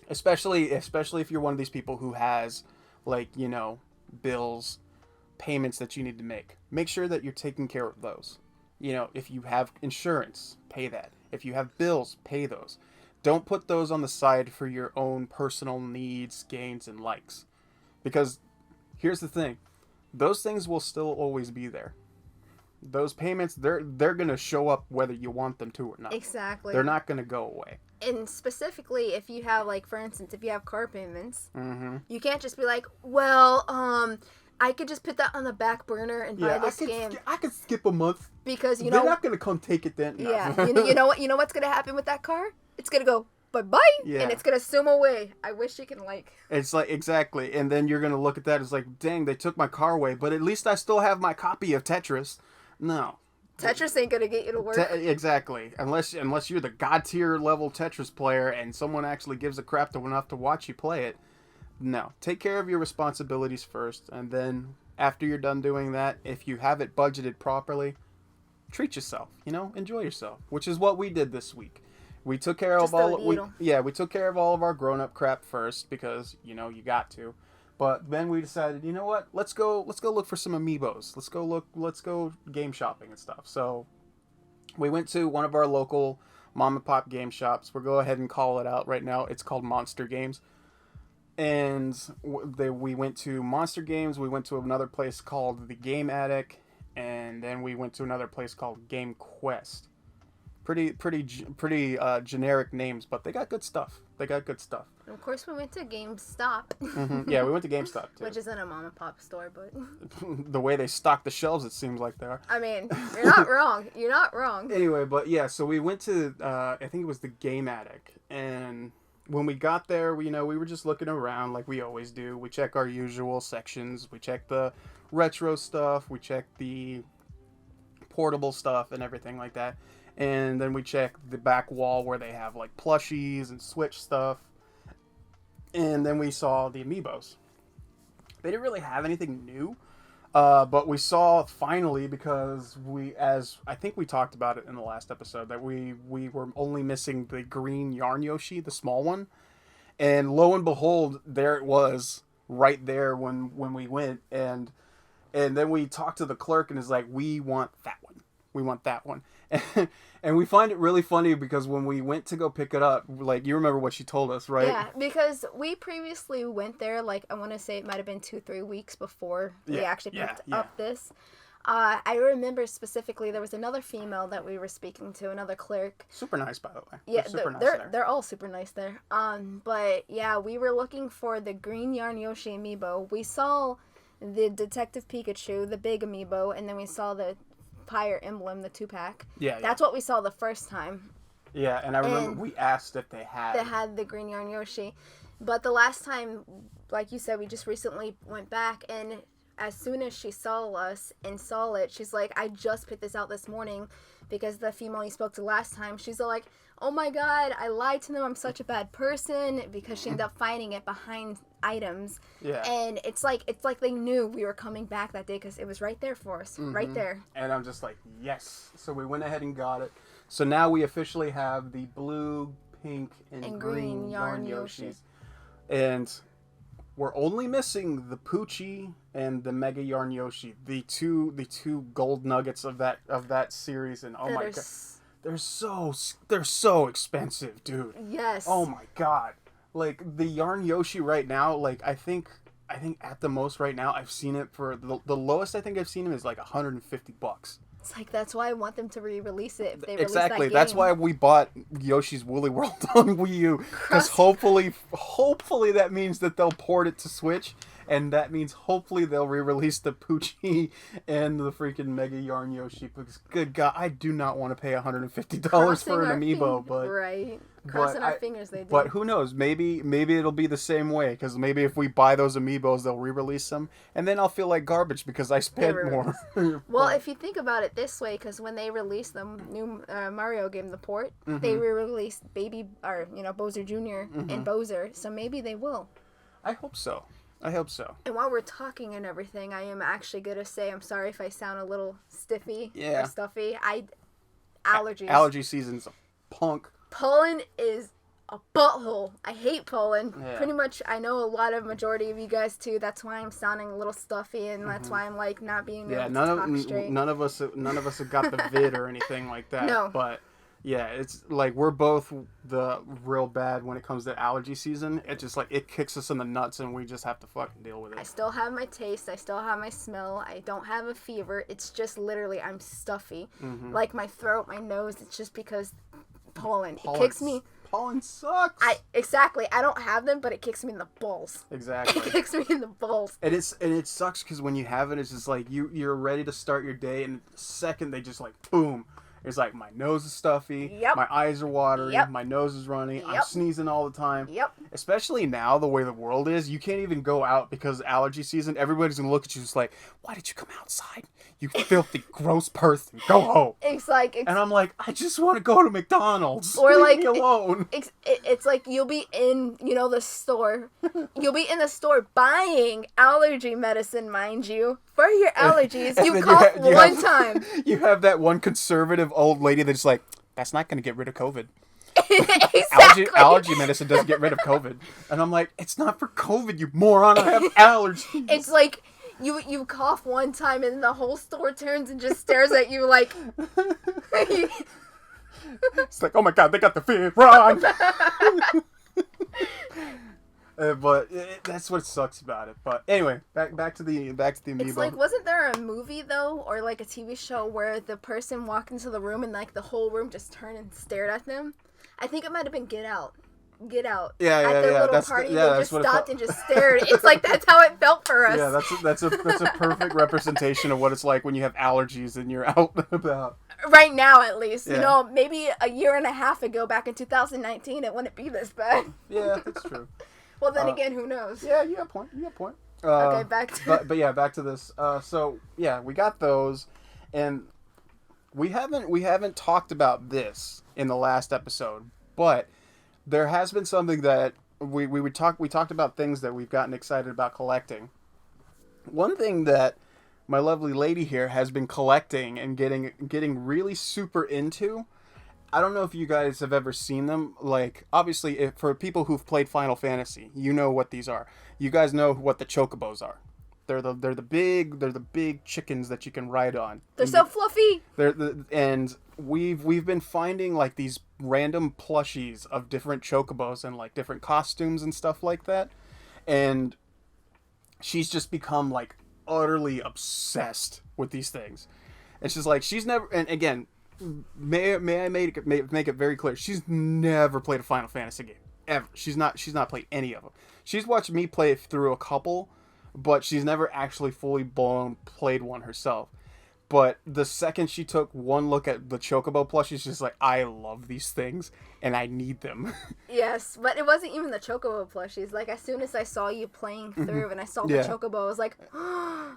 Especially if you're one of these people who has, like, you know, bills, payments that you need to make. Make sure that you're taking care of those. You know, if you have insurance, pay that. If you have bills, pay those. Don't put those on the side for your own personal needs, gains, and likes. Because here's the thing. Those things will still always be there. Those payments, they're going to show up whether you want them to or not. Exactly. They're not going to go away. And specifically, if you have, like, for instance, if you have car payments, you can't just be like, well, I could just put that on the back burner and buy this game. I could skip a month. Because, They're not going to come take it then. No. Yeah. You know what? You know what's going to happen with that car? It's going to go bye-bye. Yeah. And it's going to zoom away. I wish you can, like... It's like, exactly. And then you're going to look at that as like, dang, they took my car away, but at least I still have my copy of Tetris. No. Tetris ain't going to get you to work. Exactly. Unless you're the God tier level Tetris player and someone actually gives a crap enough to watch you play it. No. Take care of your responsibilities first, and then after you're done doing that, if you have it budgeted properly, treat yourself, enjoy yourself, which is what we did this week. We took care of we took care of all of our grown-up crap first because, you got to. But then we decided, you know what? Let's go look for some amiibos. Let's go game shopping and stuff. So we went to one of our local mom and pop game shops. We'll go ahead and call it out right now. It's called Monster Games. And we went to Monster Games. We went to another place called the Game Attic, and then we went to another place called Game Quest. Pretty generic names, but they got good stuff. And of course, we went to GameStop. Mm-hmm. Yeah, we went to GameStop too. Which isn't a mom and pop store, but the way they stock the shelves, it seems like they are. I mean, you're not wrong. You're not wrong. Anyway, but yeah, so we went to I think it was the Game Attic, and when we got there, we were just looking around like we always do. We check our usual sections. We check the retro stuff. We check the portable stuff and everything like that. And then we check the back wall where they have like plushies and Switch stuff. And then we saw the amiibos. They didn't really have anything new. But we saw finally, because as I think we talked about it in the last episode, that we were only missing the green Yarn Yoshi, the small one. And lo and behold, there it was right there when we went. And then we talked to the clerk and is like, we want that one. We want that one. And we find it really funny because when we went to go pick it up, like, you remember what she told us, right? Yeah, because we previously went there, like, I want to say it might have been 2-3 weeks before we actually picked up this. I remember specifically there was another female that we were speaking to, another clerk. Super nice, by the way. Yeah, they're all super nice there. But yeah, we were looking for the green Yarn Yoshi amiibo. We saw the Detective Pikachu, the big amiibo, and then we saw the Fire Emblem, the 2-pack. Yeah. That's what we saw the first time. Yeah, and I remember we asked if they had. They had the green Yarn Yoshi. But the last time, like you said, we just recently went back, and as soon as she saw us and saw it, she's like, I just picked this out this morning, because the female you spoke to last time, she's like, oh my god, I lied to them, I'm such a bad person, because she ended up finding it behind items. Yeah. And it's like they knew we were coming back that day, because it was right there for us, right there. And I'm just like, yes. So we went ahead and got it. So now we officially have the blue, pink, and green Yarn Yoshis. And we're only missing the Poochie and the Mega Yarn Yoshi, the two gold nuggets of that series. And oh my god, they're so expensive, dude. Yes. Oh my god, like the Yarn Yoshi right now, like I think at the most right now I've seen it for the lowest I think I've seen him is like $150. It's like, that's why I want them to re-release it if they release that game. That's why we bought Yoshi's Woolly World on Wii U, because hopefully that means that they'll port it to Switch, and that means hopefully they'll re-release the Poochie and the freaking Mega Yarn Yoshi, because good god, I do not want to pay $150 for an amiibo, but right. Crossing our fingers they do. But who knows? Maybe it'll be the same way, because maybe if we buy those amiibos, they'll re-release them, and then I'll feel like garbage because I spent more. Well, if you think about it this way, because when they released the new Mario game, the port, they re-released Bowser Jr. and Bowser, so maybe they will. I hope so. And while we're talking and everything, I am actually going to say, I'm sorry if I sound a little stiffy or stuffy. Allergies. Allergy season's a punk. Pollen is a butthole. I hate pollen. Yeah. Pretty much, I know a lot of majority of you guys too. That's why I'm sounding a little stuffy, and that's why I'm like not being able to talk straight. None of us have got the vid or anything like that. No. But yeah, it's like we're both the real bad when it comes to allergy season. It just like it kicks us in the nuts, and we just have to fucking deal with it. I still have my taste. I still have my smell. I don't have a fever. It's just literally I'm stuffy. Like my throat, my nose. It's just because pollen. It kicks me. pollen sucks. Exactly. I don't have them, but it kicks me in the balls. Exactly. It kicks me in the balls. And it sucks because when you have it, it's just like you're ready to start your day, and the second they just like boom. It's like my nose is stuffy, Yep. my eyes are watering, Yep. my nose is running, I'm Yep. sneezing all the time. Yep. Especially now, the way the world is, you can't even go out because allergy season. Everybody's gonna look at you just like, why did you come outside? You filthy, gross person. Go home. It's like... And I'm like, I just want to go to McDonald's. Or Leave like... me alone. It's like you'll be in, the store. You'll be in the store buying allergy medicine, mind you, for your allergies. You cough one time. You have that one conservative old lady that's like, that's not going to get rid of COVID. Exactly. Allergy medicine doesn't get rid of COVID. And I'm like, it's not for COVID, you moron. I have allergies. It's like you cough one time and the whole store turns and just stares at you like... It's like, oh my god, they got the fear. Run! But that's what sucks about it. But anyway, back to the amoeba. It's like, wasn't there a movie though, or like a TV show where the person walked into the room and like the whole room just turned and stared at them? I think it might have been Get Out. Yeah, at their little that's party, yeah, they that's just what it stopped felt. and just stared. It's like that's how it felt for us. Yeah, that's a perfect representation of what it's like when you have allergies and you're out and about. Right now, at least. Yeah. Maybe a year and a half ago, back in 2019, it wouldn't be this bad. Yeah, that's true. Well, then again, who knows? Yeah, you have a point. Okay, back to... But yeah, back to this. So yeah, we got those, and we haven't talked about this in the last episode, but there has been something that we talked about things that we've gotten excited about collecting. One thing that my lovely lady here has been collecting and getting really super into. I don't know if you guys have ever seen them. Like, obviously, for people who've played Final Fantasy, you know what these are. You guys know what the chocobos are. They're the big chickens that you can ride on. They're so fluffy. And we've been finding like these random plushies of different chocobos and like different costumes and stuff like that. And she's just become like utterly obsessed with these things. And she's like, she's never, and again, may I make it very clear, she's never played a Final Fantasy game ever. She's not played any of them. She's watched me play through a couple, but she's never actually fully blown played one herself. But the second she took one look at the chocobo plush, she's just like, I love these things and I need them. Yes, but it wasn't even the chocobo plushies. Like, as soon as I saw you playing through and I saw the chocobo, I was like,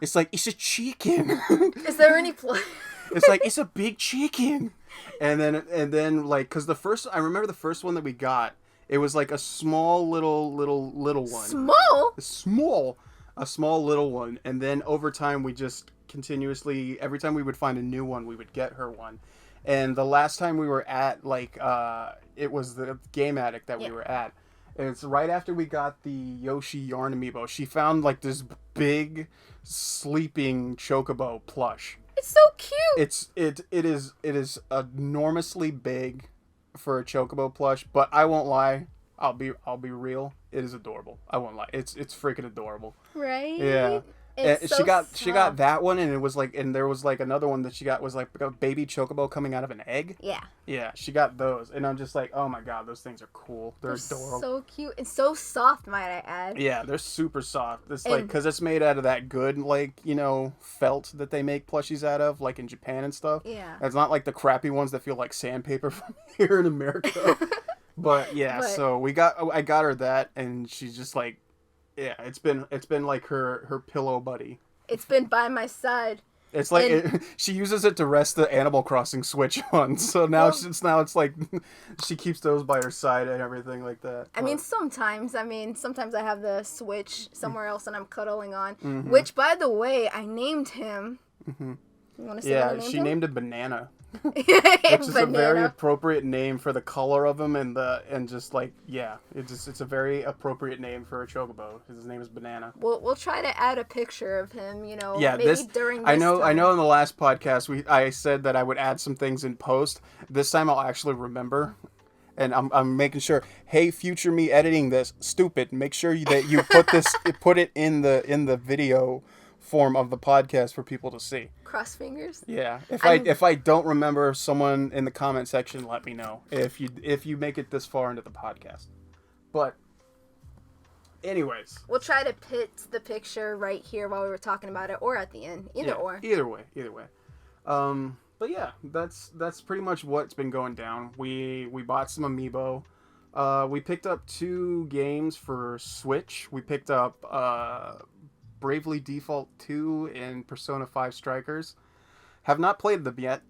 it's like, it's a chicken. Is there any plush? It's like, it's a big chicken. And then like, because I remember the first one that we got, it was like a small little one. Small? A small little one. And then over time, we just continuously, every time we would find a new one, we would get her one. And the last time we were at, like, it was the Game Addict that we were at. And it's right after we got the Yoshi Yarn Amiibo. She found, like, this big, sleeping chocobo plush. It's so cute! It is enormously big for a chocobo plush, but I won't lie. I'll be real. It is adorable. I won't lie. It's freaking adorable. Right? Yeah. It's she got that one, and it was like, and there was like another one that she got was like a baby chocobo coming out of an egg. Yeah. Yeah, she got those, and I'm just like, oh my god, those things are cool. They're adorable. So cute and so soft, might I add. Yeah, they're super soft. It's like, because it's made out of that good, like, felt that they make plushies out of, like in Japan and stuff. Yeah. It's not like the crappy ones that feel like sandpaper from here in America. But yeah, so I got her that, and she's just like, yeah, it's been like her pillow buddy. It's been by my side. It's like she uses it to rest the Animal Crossing Switch on. So now it's like she keeps those by her side and everything like that. I mean, sometimes I have the Switch somewhere else and I'm cuddling on. Mm-hmm. Which, by the way, I named him. Mm-hmm. You want to say what I named him? She named it Banana. Which is a very appropriate name for the color of him and just like, yeah, it's a very appropriate name for a chocobo. His name is Banana. We'll try to add a picture of him, Yeah, maybe during this I know time. in the last podcast I said that I would add some things in post. This time I'll actually remember. And I'm making sure, hey, future me editing this, stupid, make sure that you put it in the video form of the podcast for people to see. Cross fingers. Yeah. If I don't remember, someone in the comment section let me know if you make it this far into the podcast. But anyways, we'll try to put the picture right here while we were talking about it, or at the end. Either way. But yeah, that's pretty much what's been going down. We bought some amiibo. We picked up 2 games for Switch. We picked up Bravely Default 2 and Persona 5 Strikers. Have not played them yet.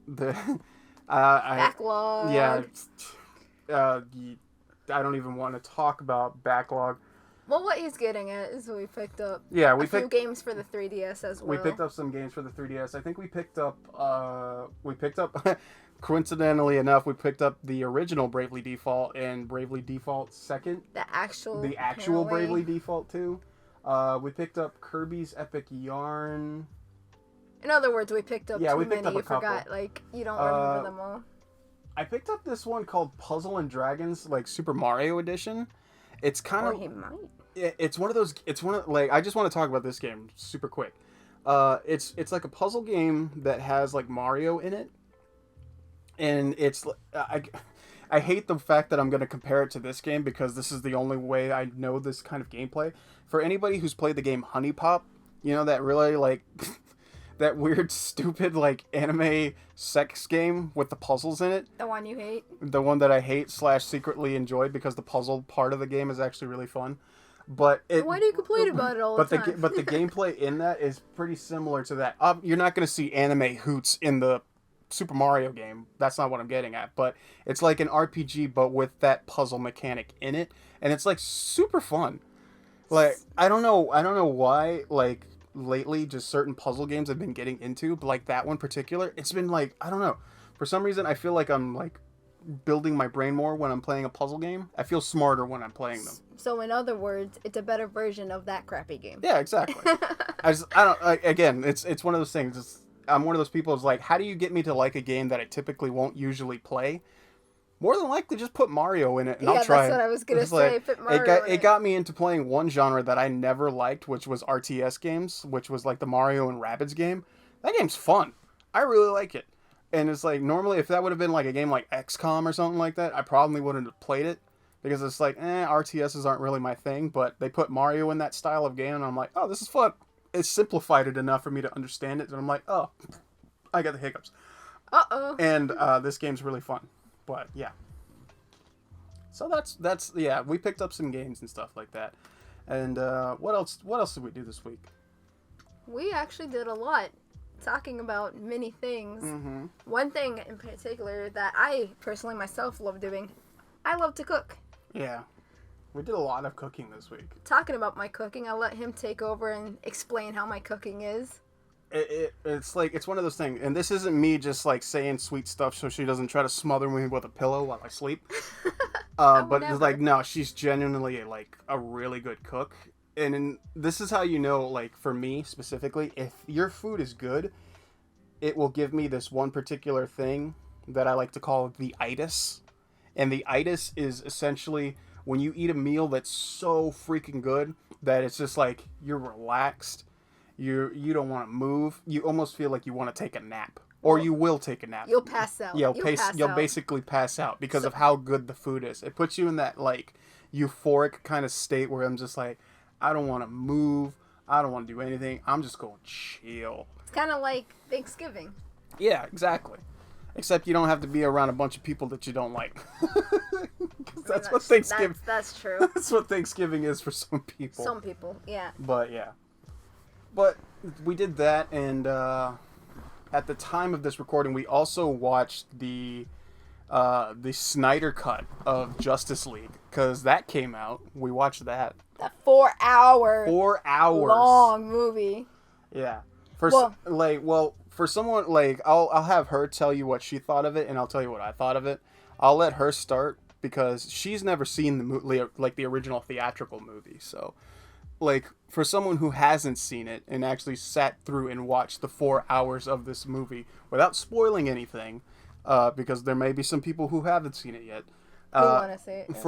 Backlog. Yeah. I don't even want to talk about backlog. Well, what he's getting at is we picked up a few games for the 3DS as well. We picked up some games for the 3DS. I think we picked up coincidentally enough, we picked up the original Bravely Default and Bravely Default 2nd. The actual Bravely Default 2. We picked up Kirby's Epic Yarn. In other words, we picked up too many. You forgot, you don't remember them all. I picked up this one called Puzzle and Dragons, Super Mario Edition. It's kind of. Or he might. It's one of those. I just want to talk about this game super quick. It's like a puzzle game that has Mario in it, and it's I hate the fact that I'm going to compare it to this game because this is the only way I know this kind of gameplay. For anybody who's played the game Honey Pop, that really that weird stupid anime sex game with the puzzles in it. The one you hate. The one that I hate / secretly enjoyed because the puzzle part of the game is actually really fun. But why do you complain about it all the time? But the gameplay in that is pretty similar to that. You're not going to see anime hoots in the Super Mario game. That's not what I'm getting at. But it's like an RPG, but with that puzzle mechanic in it, and it's super fun. I don't know why lately just certain puzzle games I've been getting into, but that one particular, it's been I don't know. For some reason, I feel like I'm building my brain more when I'm playing a puzzle game. I feel smarter when I'm playing them. So in other words, it's a better version of that crappy game. Yeah, exactly. It's one of those things. I'm one of those people who's how do you get me to like a game that I typically won't usually play? More than likely, just put Mario in it, and I'll try it. Yeah, that's what I was gonna say. Put Mario it got me into playing one genre that I never liked, which was RTS games, which was the Mario and Rabbids game. That game's fun. I really like it. And it's normally if that would have been a game like XCOM or something like that, I probably wouldn't have played it because it's RTSs aren't really my thing. But they put Mario in that style of game, and I'm oh, this is fun. It's simplified it enough for me to understand it, and I'm oh, I got the hiccups. Uh-oh. And this game's really fun. But yeah. So that's we picked up some games and stuff like that. And what else did we do this week? We actually did a lot, talking about many things. Mm-hmm. One thing in particular that I personally myself love doing, I love to cook. Yeah. We did a lot of cooking this week. Talking about my cooking, I'll let him take over and explain how my cooking is. It's it's one of those things, and this isn't me just saying sweet stuff so she doesn't try to smother me with a pillow while I sleep. But it's no, she's genuinely a really good cook, and this is how you know, for me specifically, if your food is good, it will give me this one particular thing that I like to call the itis, and the itis is essentially when you eat a meal that's so freaking good that it's just you're relaxed. You don't want to move. You almost feel like you want to take a nap. Or you will take a nap. You'll pass out. You'll basically pass out because of how good the food is. It puts you in that euphoric kind of state where I'm just I don't want to move. I don't want to do anything. I'm just going to chill. It's kind of like Thanksgiving. Yeah, exactly. Except you don't have to be around a bunch of people that you don't like. That's what Thanksgiving. That's true. That's what Thanksgiving is for some people. Some people, yeah. But yeah. But we did that, and at the time of this recording, we also watched the Snyder cut of Justice League because that came out. We watched that. The 4 hour long movie. Yeah. For someone I'll have her tell you what she thought of it, and I'll tell you what I thought of it. I'll let her start because she's never seen the original theatrical movie, so. For someone who hasn't seen it and actually sat through and watched the 4 hours of this movie without spoiling anything, because there may be some people who haven't seen it yet. Who want to see it? Yeah.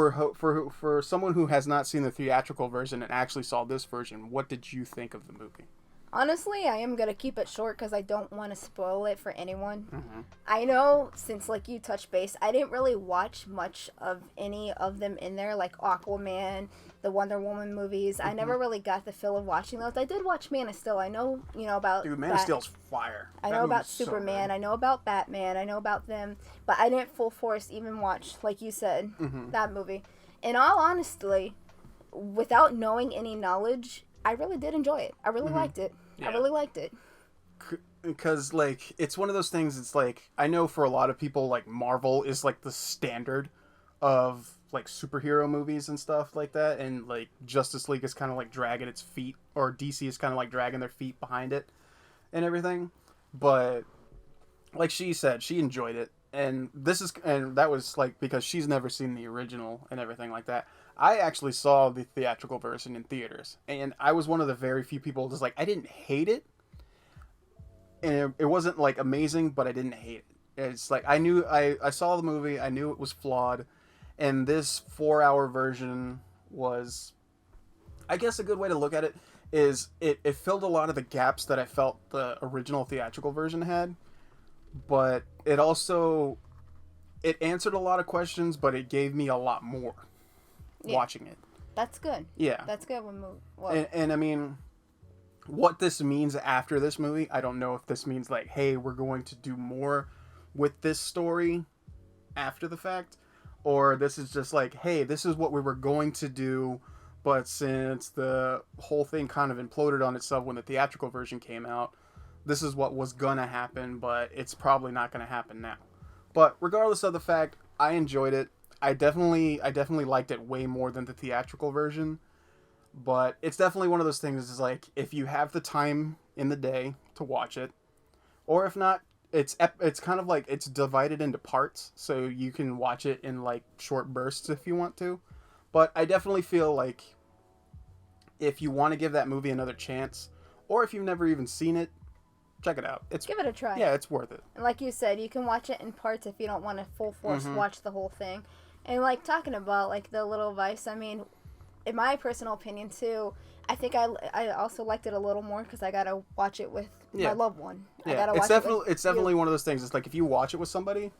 For someone who has not seen the theatrical version and actually saw this version, what did you think of the movie? Honestly, I am gonna keep it short because I don't want to spoil it for anyone. Mm-hmm. I know, since like you touched base, I didn't really watch much of any of them in there, like Aquaman, the Wonder Woman movies. I never really got the feel of watching those. I did watch Man of Steel. I know, about Dude, Man of Steel's fire. I That know about movie's so Superman. good. I know about Batman. I know about them, but I didn't full force even watch, like you said, that movie. In all honesty, without knowing any knowledge, I really did enjoy it. I really liked it. Yeah. I really liked it. Because, like, it's one of those things, it's like, I know for a lot of people, like, Marvel is, like, the standard of, like, superhero movies and stuff like that, and, like, Justice League is kind of, like, dragging its feet, or DC is kind of, like, dragging their feet behind it and everything, but, like she said, she enjoyed it, and that was, like, because she's never seen the original and everything like that. I actually saw the theatrical version in theaters, and I was one of the very few people just, like, I didn't hate it, and it wasn't like amazing, but I didn't hate it. It's like I saw the movie, I knew it was flawed, and this 4-hour version was, I guess a good way to look at it is it filled a lot of the gaps that I felt the original theatrical version had, but it also it answered a lot of questions, but it gave me a lot more watching it. That's good. Yeah. That's good when And I mean, what this means after this movie, I don't know if this means like, hey, we're going to do more with this story after the fact, or this is just like, hey, this is what we were going to do, but since the whole thing kind of imploded on itself when the theatrical version came out, this is what was gonna happen, but it's probably not gonna happen now. But regardless of the fact, I enjoyed it. I definitely liked it way more than the theatrical version. But it's definitely one of those things, is like, if you have the time in the day to watch it, or if not, it's kind of like it's divided into parts, so you can watch it in like short bursts if you want to. But I definitely feel like if you want to give that movie another chance, or if you've never even seen it, check it out. give it a try. Yeah, it's worth it. And like you said, you can watch it in parts if you don't want to full force watch the whole thing. And like talking about like the little advice, I mean, in my personal opinion too, I think I also liked it a little more because I gotta watch it with my loved one. Yeah, I gotta watch it's definitely one of those things. It's like if you watch it with somebody,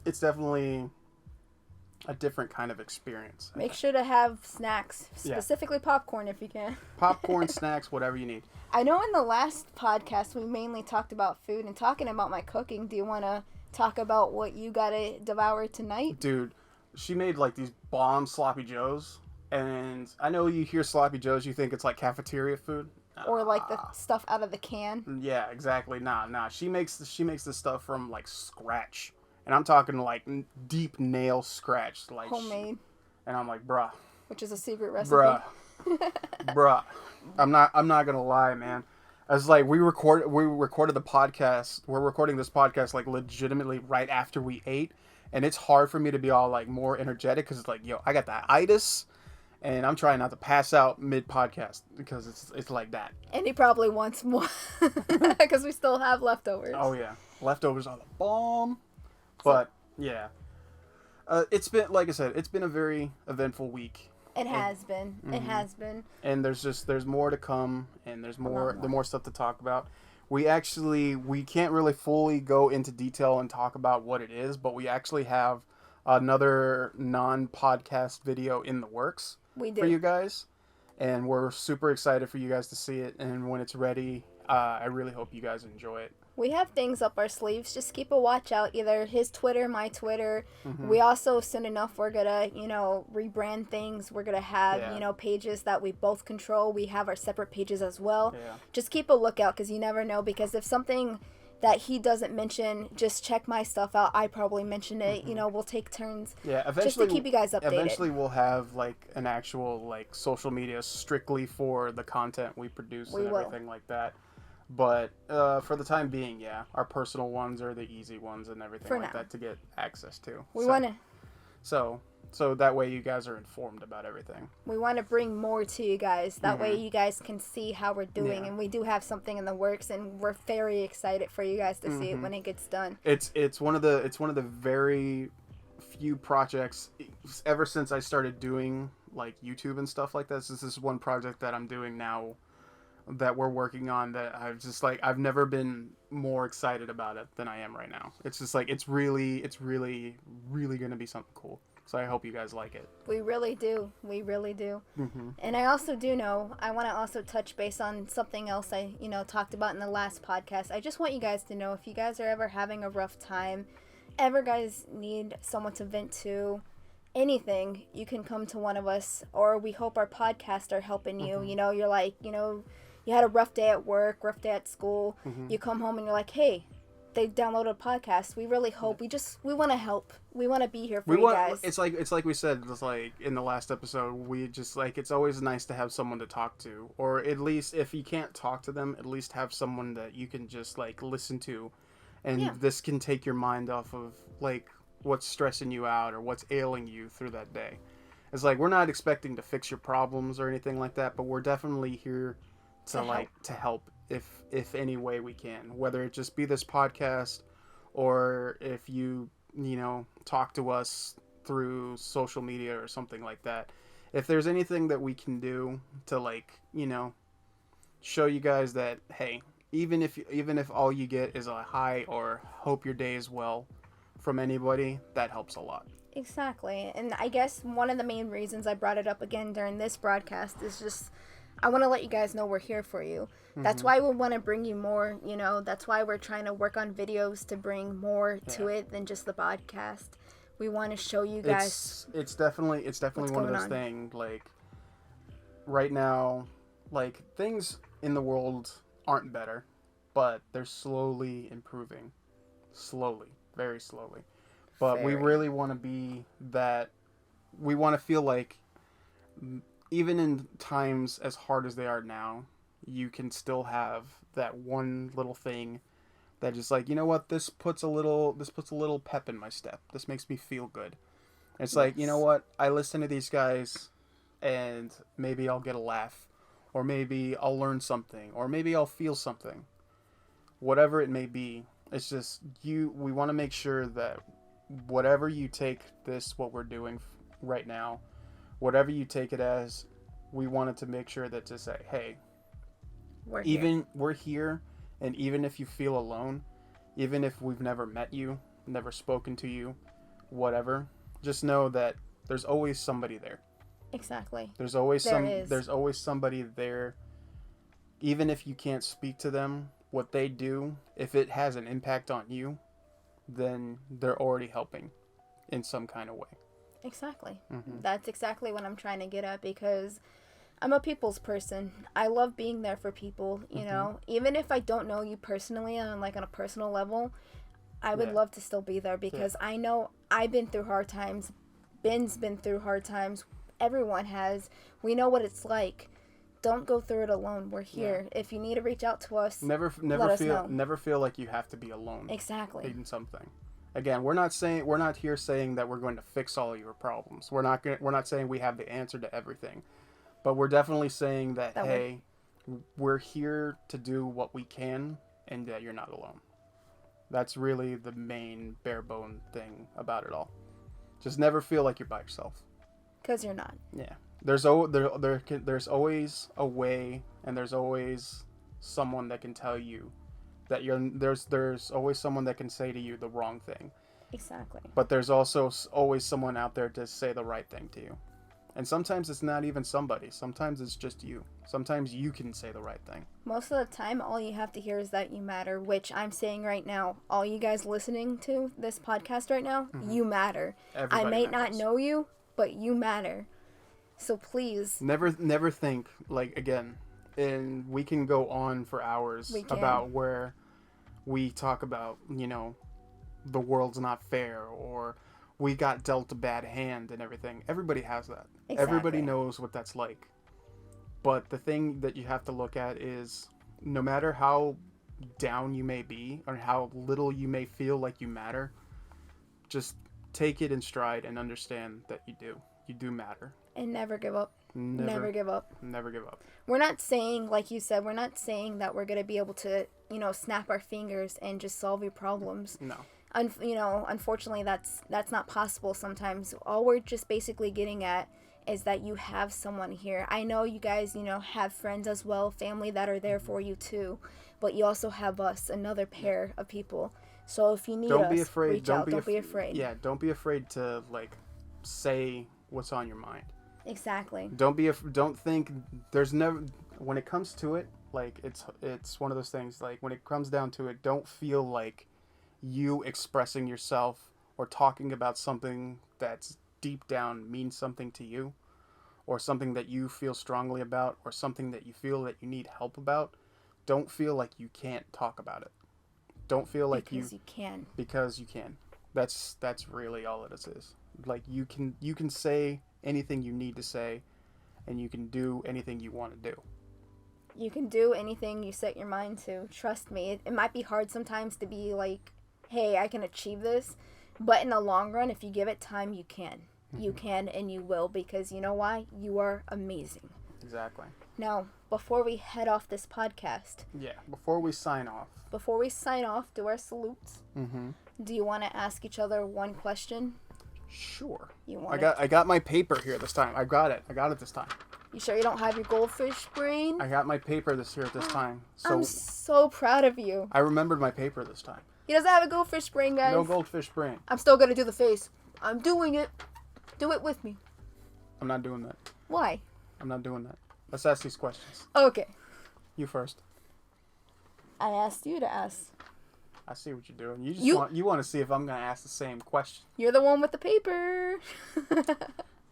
it's definitely a different kind of experience. Make sure to have snacks, specifically popcorn if you can. Popcorn, snacks, whatever you need. I know in the last podcast we mainly talked about food, and talking about my cooking, do you want to talk about what you gotta devour tonight? Dude, she made like these bomb sloppy joes. And I know you hear sloppy joes, you think it's like cafeteria food, or like the stuff out of the can. Yeah, exactly. Nah. She makes this stuff from like scratch, and I'm talking like deep nail scratch, like homemade. And I'm like, bruh, which is a secret recipe. Bruh. I'm not gonna lie, man. I was like, we recorded the podcast. We're recording this podcast like legitimately right after we ate, and it's hard for me to be all like more energetic because it's like, yo, I got that itis. And I'm trying not to pass out mid-podcast because it's like that. And he probably wants more because we still have leftovers. Oh, yeah. Leftovers are the bomb. But, yeah. It's been, like I said, it's been a very eventful week. It has been. It has been. And there's more to come, and there's more stuff to talk about. We can't really fully go into detail and talk about what it is, but we actually have another non-podcast video in the works. We do. For you guys, and we're super excited for you guys to see it, and when it's ready, I really hope you guys enjoy it. We have things up our sleeves. Just keep a watch out, either his Twitter, my Twitter. We also, soon enough, we're gonna rebrand things. We're gonna have pages that we both control. We have our separate pages as well. Just keep a lookout, because you never know, because if something that he doesn't mention, just check my stuff out. I probably mention it. We'll take turns. Yeah, eventually, just to keep you guys updated. Eventually, we'll have like an actual like social media strictly for the content we produce and everything like that. But for the time being, yeah, our personal ones are the easy ones and everything for like now. that to get access to. We want to. So that way you guys are informed about everything. We want to bring more to you guys. That way you guys can see how we're doing. And we do have something in the works, and we're very excited for you guys to see it when it gets done. It's one of the very few projects ever since I started doing like YouTube and stuff like this. This is one project that I'm doing now that we're working on that I've never been more excited about it than I am right now. It's just like it's really really gonna be something cool. So I hope you guys like it. We really do. We really do. Mm-hmm. And I also do know, I want to also touch base on something else I, talked about in the last podcast. I just want you guys to know, if you guys are ever having a rough time, ever guys need someone to vent to, anything, you can come to one of us, or we hope our podcasts are helping you. Mm-hmm. You're like, you had a rough day at work, rough day at school. Mm-hmm. You come home and you're like, hey, they downloaded a podcast. We really hope. We want to help. We want to be here for you guys. It's like we said. It's like in the last episode. We just like it's always nice to have someone to talk to, or at least if you can't talk to them, at least have someone that you can just like listen to, and this can take your mind off of like what's stressing you out or what's ailing you through that day. It's like we're not expecting to fix your problems or anything like that, but we're definitely here to help if any way we can, whether it just be this podcast or if you talk to us through social media or something like that. If there's anything that we can do to like show you guys that, hey, even if all you get is a hi or hope your day is well from anybody, that helps a lot. Exactly. And I guess one of the main reasons I brought it up again during this broadcast is just I want to let you guys know we're here for you. Mm-hmm. That's why we want to bring you more, that's why we're trying to work on videos to bring more to it than just the podcast. We want to show you guys. It's definitely one of those things, like right now, like things in the world aren't better, but they're slowly improving. Slowly, very slowly. But we really want to be that, we want to feel like even in times as hard as they are now, you can still have that one little thing that just like, you know what, this puts a little pep in my step. This makes me feel good. It's like, you know what, I listen to these guys and maybe I'll get a laugh, or maybe I'll learn something, or maybe I'll feel something. Whatever it may be, it's just we want to make sure that whatever you take what we're doing right now, whatever you take it as, we wanted to make sure that to say, hey, we're here, and even if you feel alone, even if we've never met you, never spoken to you, whatever, just know that there's always somebody there. Exactly. There's always somebody there. Even if you can't speak to them, what they do, if it has an impact on you, then they're already helping in some kind of way. Exactly. Mm-hmm. That's exactly what I'm trying to get at, because I'm a people's person. I love being there for people, you know. Even if I don't know you personally on a personal level, I would love to still be there, because I know I've been through hard times. Ben's been through hard times. Everyone has. We know what it's like. Don't go through it alone. We're here. Yeah. If you need to reach out to us, let us know. Never feel like you have to be alone. Exactly. In something. Again, we're not here saying that we're going to fix all your problems. We're not saying we have the answer to everything. But we're definitely saying that hey, we're here to do what we can, and that you're not alone. That's really the main bare bone thing about it all. Just never feel like you're by yourself. 'Cause you're not. Yeah. There's always a way, and there's always someone that can tell you that there's always someone that can say to you the wrong thing. Exactly. But there's also always someone out there to say the right thing to you. And sometimes it's not even somebody. Sometimes it's just you. Sometimes you can say the right thing. Most of the time, all you have to hear is that you matter, which I'm saying right now. All you guys listening to this podcast right now, you matter. Everybody I may not know you, but you matter. So please. Never think, like, again, and we can go on for hours about where we talk about, the world's not fair, or we got dealt a bad hand and everything. Everybody has that. Exactly. Everybody knows what that's like. But the thing that you have to look at is, no matter how down you may be, or how little you may feel like you matter, just take it in stride and understand that you do. You do matter. And never give up. Never give up. Never give up. We're not saying, like you said, we're not saying that we're going to be able to, snap our fingers and just solve your problems. No. Unfortunately, that's not possible sometimes. All we're just basically getting at is that you have someone here. I know you guys, have friends as well, family that are there for you too, but you also have us, another pair of people. So if you need Don't us, be afraid. reach out. Don't be afraid. Yeah, don't be afraid to say what's on your mind. Exactly. Don't think there's never, when it comes to it, it's one of those things, when it comes down to it, don't feel like you expressing yourself or talking about something that's deep down means something to you, or something that you feel strongly about, or something that you feel that you need help about. Don't feel like you can't talk about it. Don't feel like because you can. Because you can. That's really all it is. You can say anything you need to say, and you can do anything you want to do. You can do anything you set your mind to. Trust me. It might be hard sometimes to be like, hey, I can achieve this. But in the long run, if you give it time, you can. Mm-hmm. You can and you will, because you know why? You are amazing. Exactly. Now, before we head off this podcast. Yeah, before we sign off. Do our salutes. Mm-hmm. Do you want to ask each other one question? Sure. I got my paper here this time. I got it this time. You sure you don't have your goldfish brain? I got my paper this time. So I'm so proud of you. I remembered my paper this time. He doesn't have a goldfish brain, guys. No goldfish brain. I'm still going to do the face. I'm doing it. Do it with me. I'm not doing that. Why? I'm not doing that. Let's ask these questions. Okay. You first. I asked you to ask. I see what you're doing. You want to see if I'm going to ask the same question. You're the one with the paper.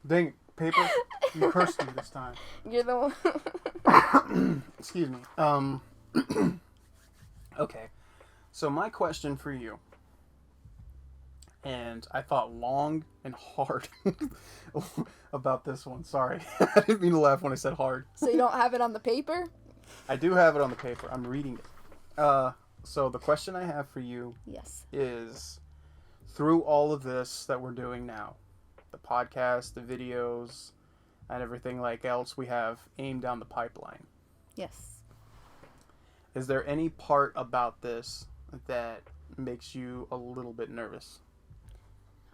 Dang it, paper. You cursed me this time. You're the one. Excuse me. Okay. So my question for you, and I thought long and hard about this one. Sorry. I didn't mean to laugh when I said hard. So you don't have it on the paper? I do have it on the paper. I'm reading it. So the question I have for you is, through all of this that we're doing now, the podcast, the videos, and everything else we have aimed down the pipeline. Yes. Is there any part about this that makes you a little bit nervous?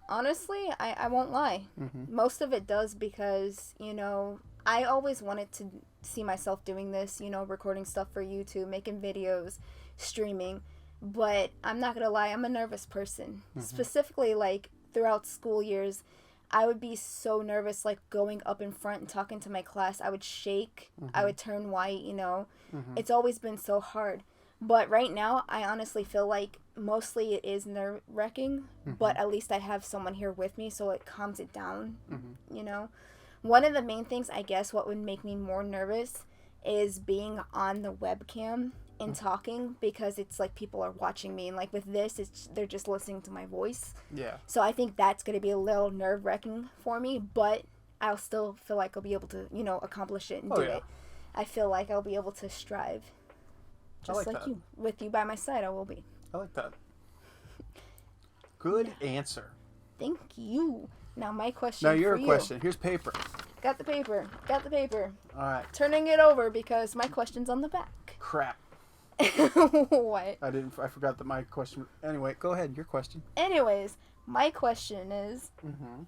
Honestly, I won't lie. Mm-hmm. Most of it does because, I always wanted to see myself doing this, recording stuff for YouTube, making videos, streaming. But I'm not going to lie, I'm a nervous person. Mm-hmm. Specifically, throughout school years, I would be so nervous, going up in front and talking to my class. I would shake. Mm-hmm. I would turn white, Mm-hmm. It's always been so hard. But right now, I honestly feel like mostly it is nerve-wracking, mm-hmm. but at least I have someone here with me, so it calms it down, mm-hmm. One of the main things, I guess, what would make me more nervous is being on the webcam and talking, because it's people are watching me, and with this, they're just listening to my voice. Yeah. So I think that's going to be a little nerve-wracking for me, but I'll still feel like I'll be able to, accomplish it and do it. I feel like I'll be able to strive. Just like you. With you by my side, I will be. I like that. Good answer. Thank you. Now my question for you. Now your question. Here's paper. Got the paper. All right. Turning it over because my question's on the back. Crap. What? I forgot that my question. Anyway, go ahead. Your question. Anyways, my question is, mm-hmm.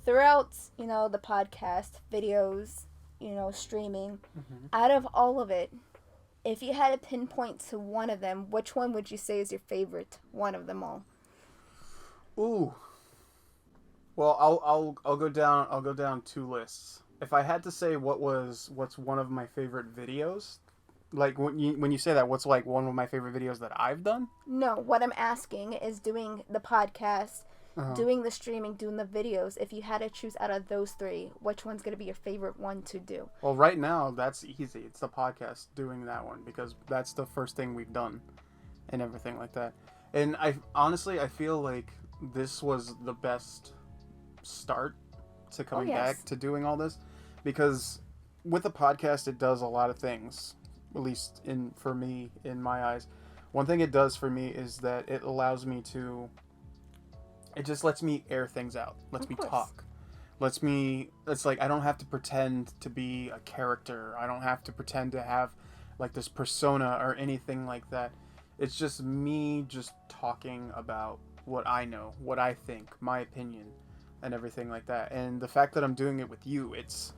throughout, the podcast, videos, streaming, mm-hmm. out of all of it, if you had to pinpoint to one of them, which one would you say is your favorite one of them all? Ooh. Well, I'll go down two lists. If I had to say what's one of my favorite videos, when you say that, what's one of my favorite videos that I've done? No, what I'm asking is doing the podcast, doing the streaming, doing the videos. If you had to choose out of those three, which one's going to be your favorite one to do? Well, right now, that's easy. It's the podcast, doing that one, because that's the first thing we've done and everything like that. And I feel like this was the best start to coming back to doing all this, because with a podcast, it does a lot of things, at least for me, in my eyes. One thing it does for me is that it allows me to... It just lets me air things out. Lets me talk. It's I don't have to pretend to be a character. I don't have to pretend to have this persona or anything like that. It's just me just talking about what I know, what I think, my opinion, and everything like that. And the fact that I'm doing it with you, it's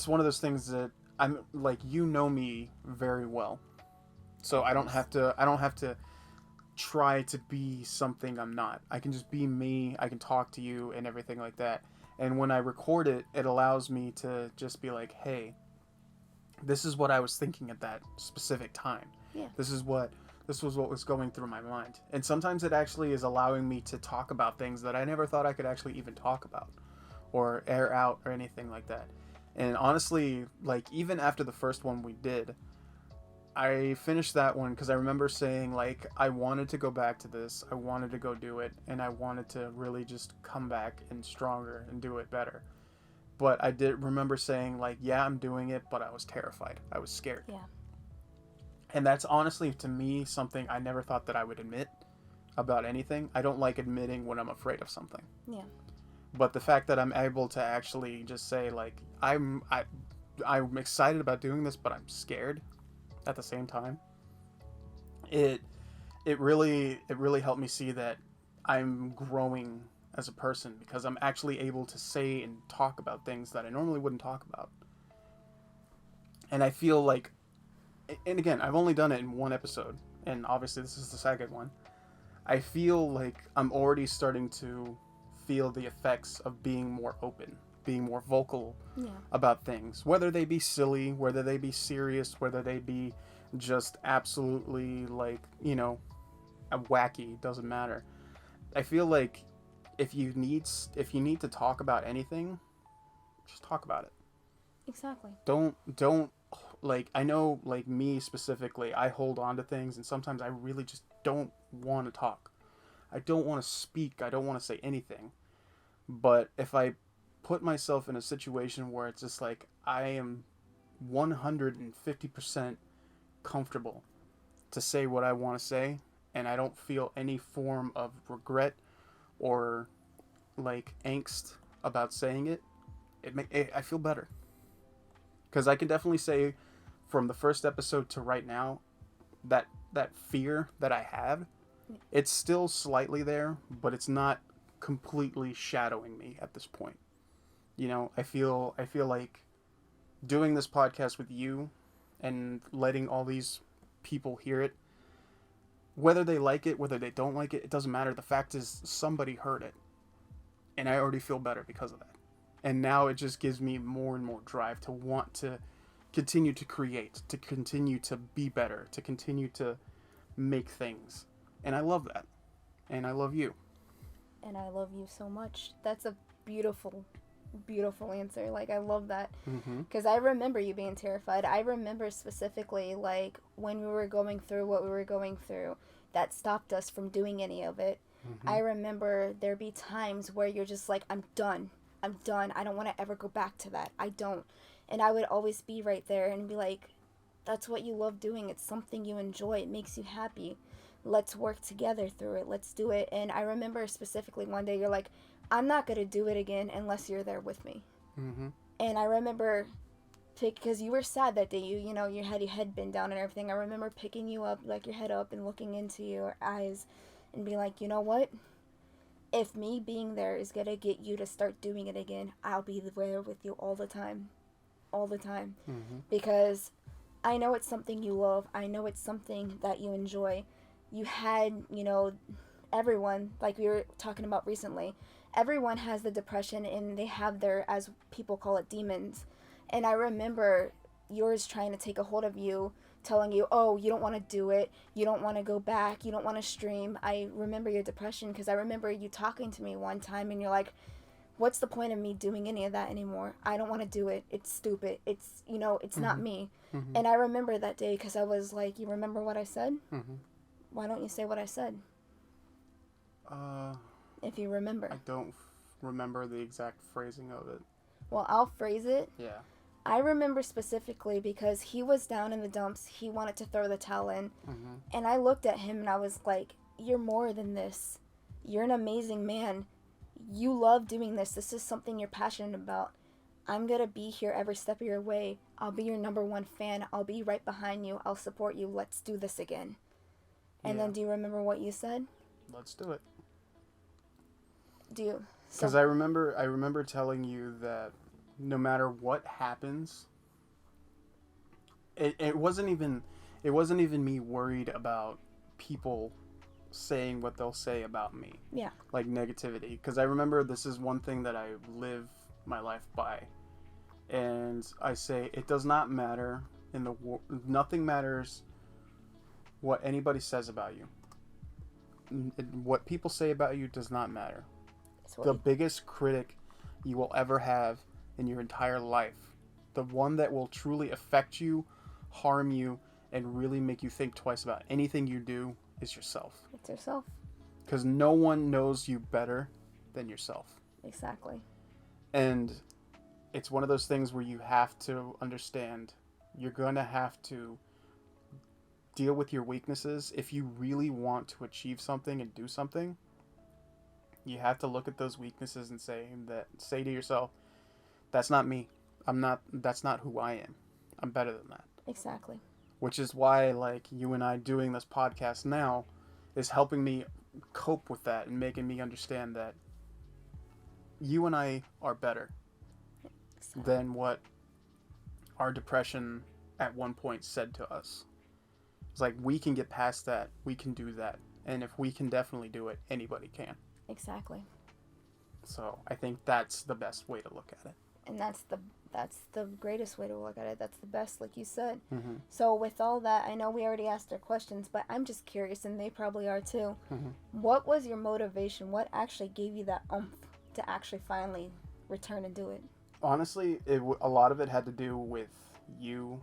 one of those things that I'm like, you know me very well, so I don't have to try to be something I'm not. I can just be me. I can talk to you and everything like that. And when I record it, it allows me to just be like, hey, this is what I was thinking at that specific time. Yeah. This was what was going through my mind. And sometimes it actually is allowing me to talk about things that I never thought I could actually even talk about or air out or anything like that. And honestly, like, even after the first one we did, I finished that one because I remember saying, like, I wanted to go back to this. I wanted to go do it. And I wanted to really just come back and stronger and do it better. But I did remember saying, like, yeah, I'm doing it, but I was terrified. I was scared. Yeah. And that's honestly, to me, something I never thought that I would admit about anything. I don't like admitting when I'm afraid of something. Yeah. But the fact that I'm able to actually just say, like, I'm excited about doing this, but I'm scared at the same time. It really helped me see that I'm growing as a person because I'm actually able to say and talk about things that I normally wouldn't talk about. And I feel like, and again, I've only done it in one episode, and obviously this is the second one. I feel like I'm already starting to feel the effects of being more open, being more vocal about things, whether they be silly, whether they be serious, whether they be just absolutely, like, you know, wacky, doesn't matter. I feel like if you need to talk about anything, just talk about it. Exactly. Don't like, I know, like, me specifically, I hold on to things, and sometimes I really just don't want to talk. I don't want to speak. I don't want to say anything. But if I put myself in a situation where it's just like I am 150% comfortable to say what I want to say, and I don't feel any form of regret or, like, angst about saying it, I feel better. Because I can definitely say, from the first episode to right now, that fear that I have, it's still slightly there, but it's not completely shadowing me at this point. You know, I feel like doing this podcast with you and letting all these people hear it, whether they like it, whether they don't like it, it doesn't matter. The fact is, somebody heard it, and I already feel better because of that. And now it just gives me more and more drive to want to continue to create, to continue to be better, to continue to make things. And I love that. And I love you. And I love you so much. That's a beautiful, beautiful answer. Like, I love that. Because I remember you being terrified. I remember specifically, like, when we were going through what we were going through, that stopped us from doing any of it. I remember there be times where you're just like, I'm done. I don't want to ever go back to that. I don't. And I would always be right there and be like, that's what you love doing. It's something you enjoy. It makes you happy. Let's work together through it. Let's do it. And I remember specifically one day you're like, I'm not going to do it again unless you're there with me. And I remember, because you were sad that day, you know, you had your head bent down and everything. I remember picking you up, like your head up, and looking into your eyes and being like, you know what? If me being there is going to get you to start doing it again, I'll be there with you all the time. All the time. Because I know it's something you love. I know it's something that you enjoy. You had, you know, everyone, like we were talking about recently, everyone has the depression and they have their, as people call it, demons. And I remember yours trying to take a hold of you, telling you, oh, you don't want to do it, you don't want to go back, you don't want to stream. I remember your depression because I remember you talking to me one time and you're like, what's the point of me doing any of that anymore? I don't want to do it. It's stupid. It's, you know, it's not me. And I remember that day because I was like, you remember what I said? Why don't you say what I said? If you remember. I don't remember the exact phrasing of it. Well, I'll phrase it. Yeah. I remember specifically because he was down in the dumps. He wanted to throw the towel in. And I looked at him and I was like, you're more than this. You're an amazing man. You love doing this. This is something you're passionate about. I'm going to be here every step of your way. I'll be your number one fan. I'll be right behind you. I'll support you. Let's do this again. And then do you remember what you said? Let's do it. Do you? Because I remember telling you that no matter what happens, it wasn't even me worried about people saying what they'll say about me. Yeah. Like negativity. Because I remember this is one thing that I live my life by. And I say it does not matter nothing matters what anybody says about you. What people say about you does not matter. The biggest critic you will ever have in your entire life, the one that will truly affect you, harm you, and really make you think twice about anything you do is yourself. It's yourself. Because no one knows you better than yourself. Exactly. And it's one of those things where you have to understand you're going to have to deal with your weaknesses. If you really want to achieve something and do something, you have to look at those weaknesses and say to yourself, that's not me. That's not who I am. I'm better than that. Exactly. Which is why, like, you and I doing this podcast now is helping me cope with that and making me understand that you and I are better than what our depression at one point said to us. It's like, we can get past that. We can do that. And if we can definitely do it, anybody can. Exactly. So I think that's the best way to look at it. And that's the greatest way to look at it. That's the best, like you said. Mm-hmm. So with all that, I know we already asked our questions, but I'm just curious, and they probably are too. Mm-hmm. What was your motivation? What actually gave you that oomph to actually finally return and do it? Honestly, a lot of it had to do with you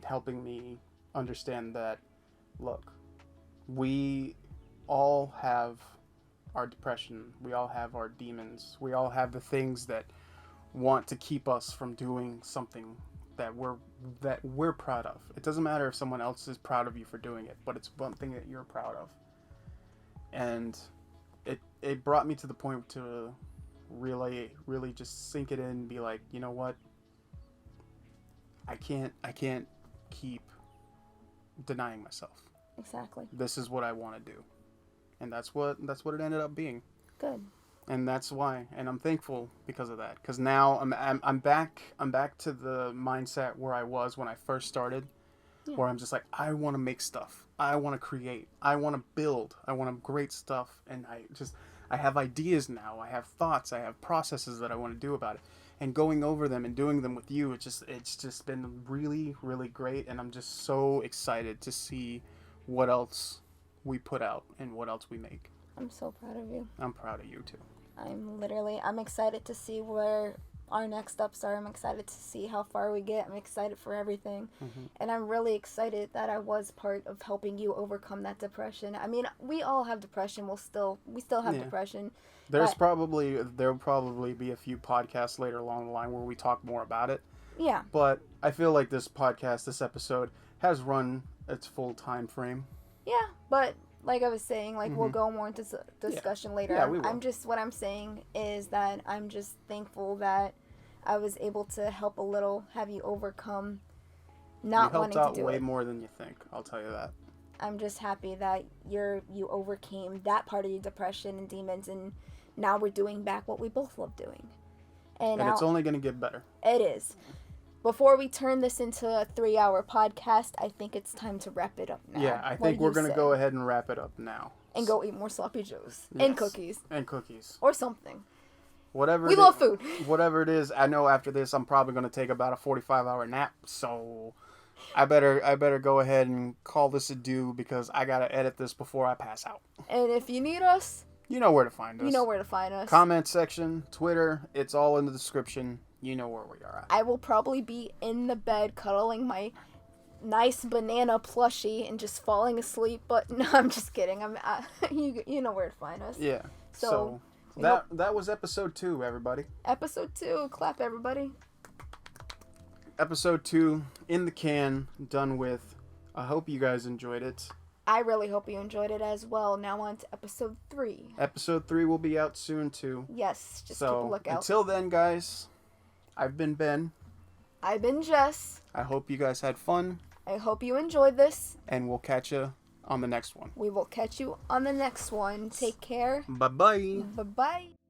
helping me understand that, look, we all have our depression. We all have our demons. We all have the things that want to keep us from doing something that we're proud of. It doesn't matter if someone else is proud of you for doing it, but it's one thing that you're proud of. And it brought me to the point to really just sink it in and be like, you know what? I can't keep denying myself. Exactly. This is what I want to do. And that's what it ended up being. Good. And that's why, and I'm thankful because of that. Because now I'm back to the mindset where I was when I first started, where I'm just like, I want to make stuff, I want to create, I want to build, I want to great stuff, and I have ideas now, I have thoughts, I have processes that I want to do about it, and going over them and doing them with you, it's just been really, really great, and I'm just so excited to see what else we put out and what else we make. I'm so proud of you. I'm proud of you too. I'm excited to see where our next steps are. I'm excited to see how far we get. I'm excited for everything. Mm-hmm. And I'm really excited that I was part of helping you overcome that depression. I mean, we all have depression. We still have depression. There'll probably be a few podcasts later along the line where we talk more about it. Yeah. But I feel like this episode has run its full time frame. Yeah, but like I was saying, we'll go more into discussion later. Yeah, we will. What I'm saying is that I'm just thankful that I was able to help a little, have you overcome not wanting to do it. You helped out way more than you think, I'll tell you that. I'm just happy that you overcame that part of your depression and demons, and now we're doing back what we both love doing. And it's only going to get better. It is. Before we turn this into a 3-hour podcast, I think it's time to wrap it up now. Yeah, I think we're going to go ahead and wrap it up now. And go eat more sloppy joes. Yes. And cookies. And cookies. Or something. We love food. Whatever it is, I know after this I'm probably going to take about a 45-hour nap, so I better go ahead and call this a do because I got to edit this before I pass out. And if you need us, you know where to find us. You know where to find us. Comment section, Twitter, it's all in the description. You know where we are at. I will probably be in the bed cuddling my nice banana plushie and just falling asleep, but no, I'm just kidding. You know where to find us. Yeah. So that was episode 2, everybody. Episode 2. Clap, everybody. Episode 2 in the can, done with. I hope you guys enjoyed it. I really hope you enjoyed it as well. Now on to episode 3. Episode 3 will be out soon too. Yes, just keep a lookout. Until then, guys, I've been Ben. I've been Jess. I hope you guys had fun. I hope you enjoyed this. And we'll catch you on the next one. We will catch you on the next one. Take care. Bye-bye. Bye-bye.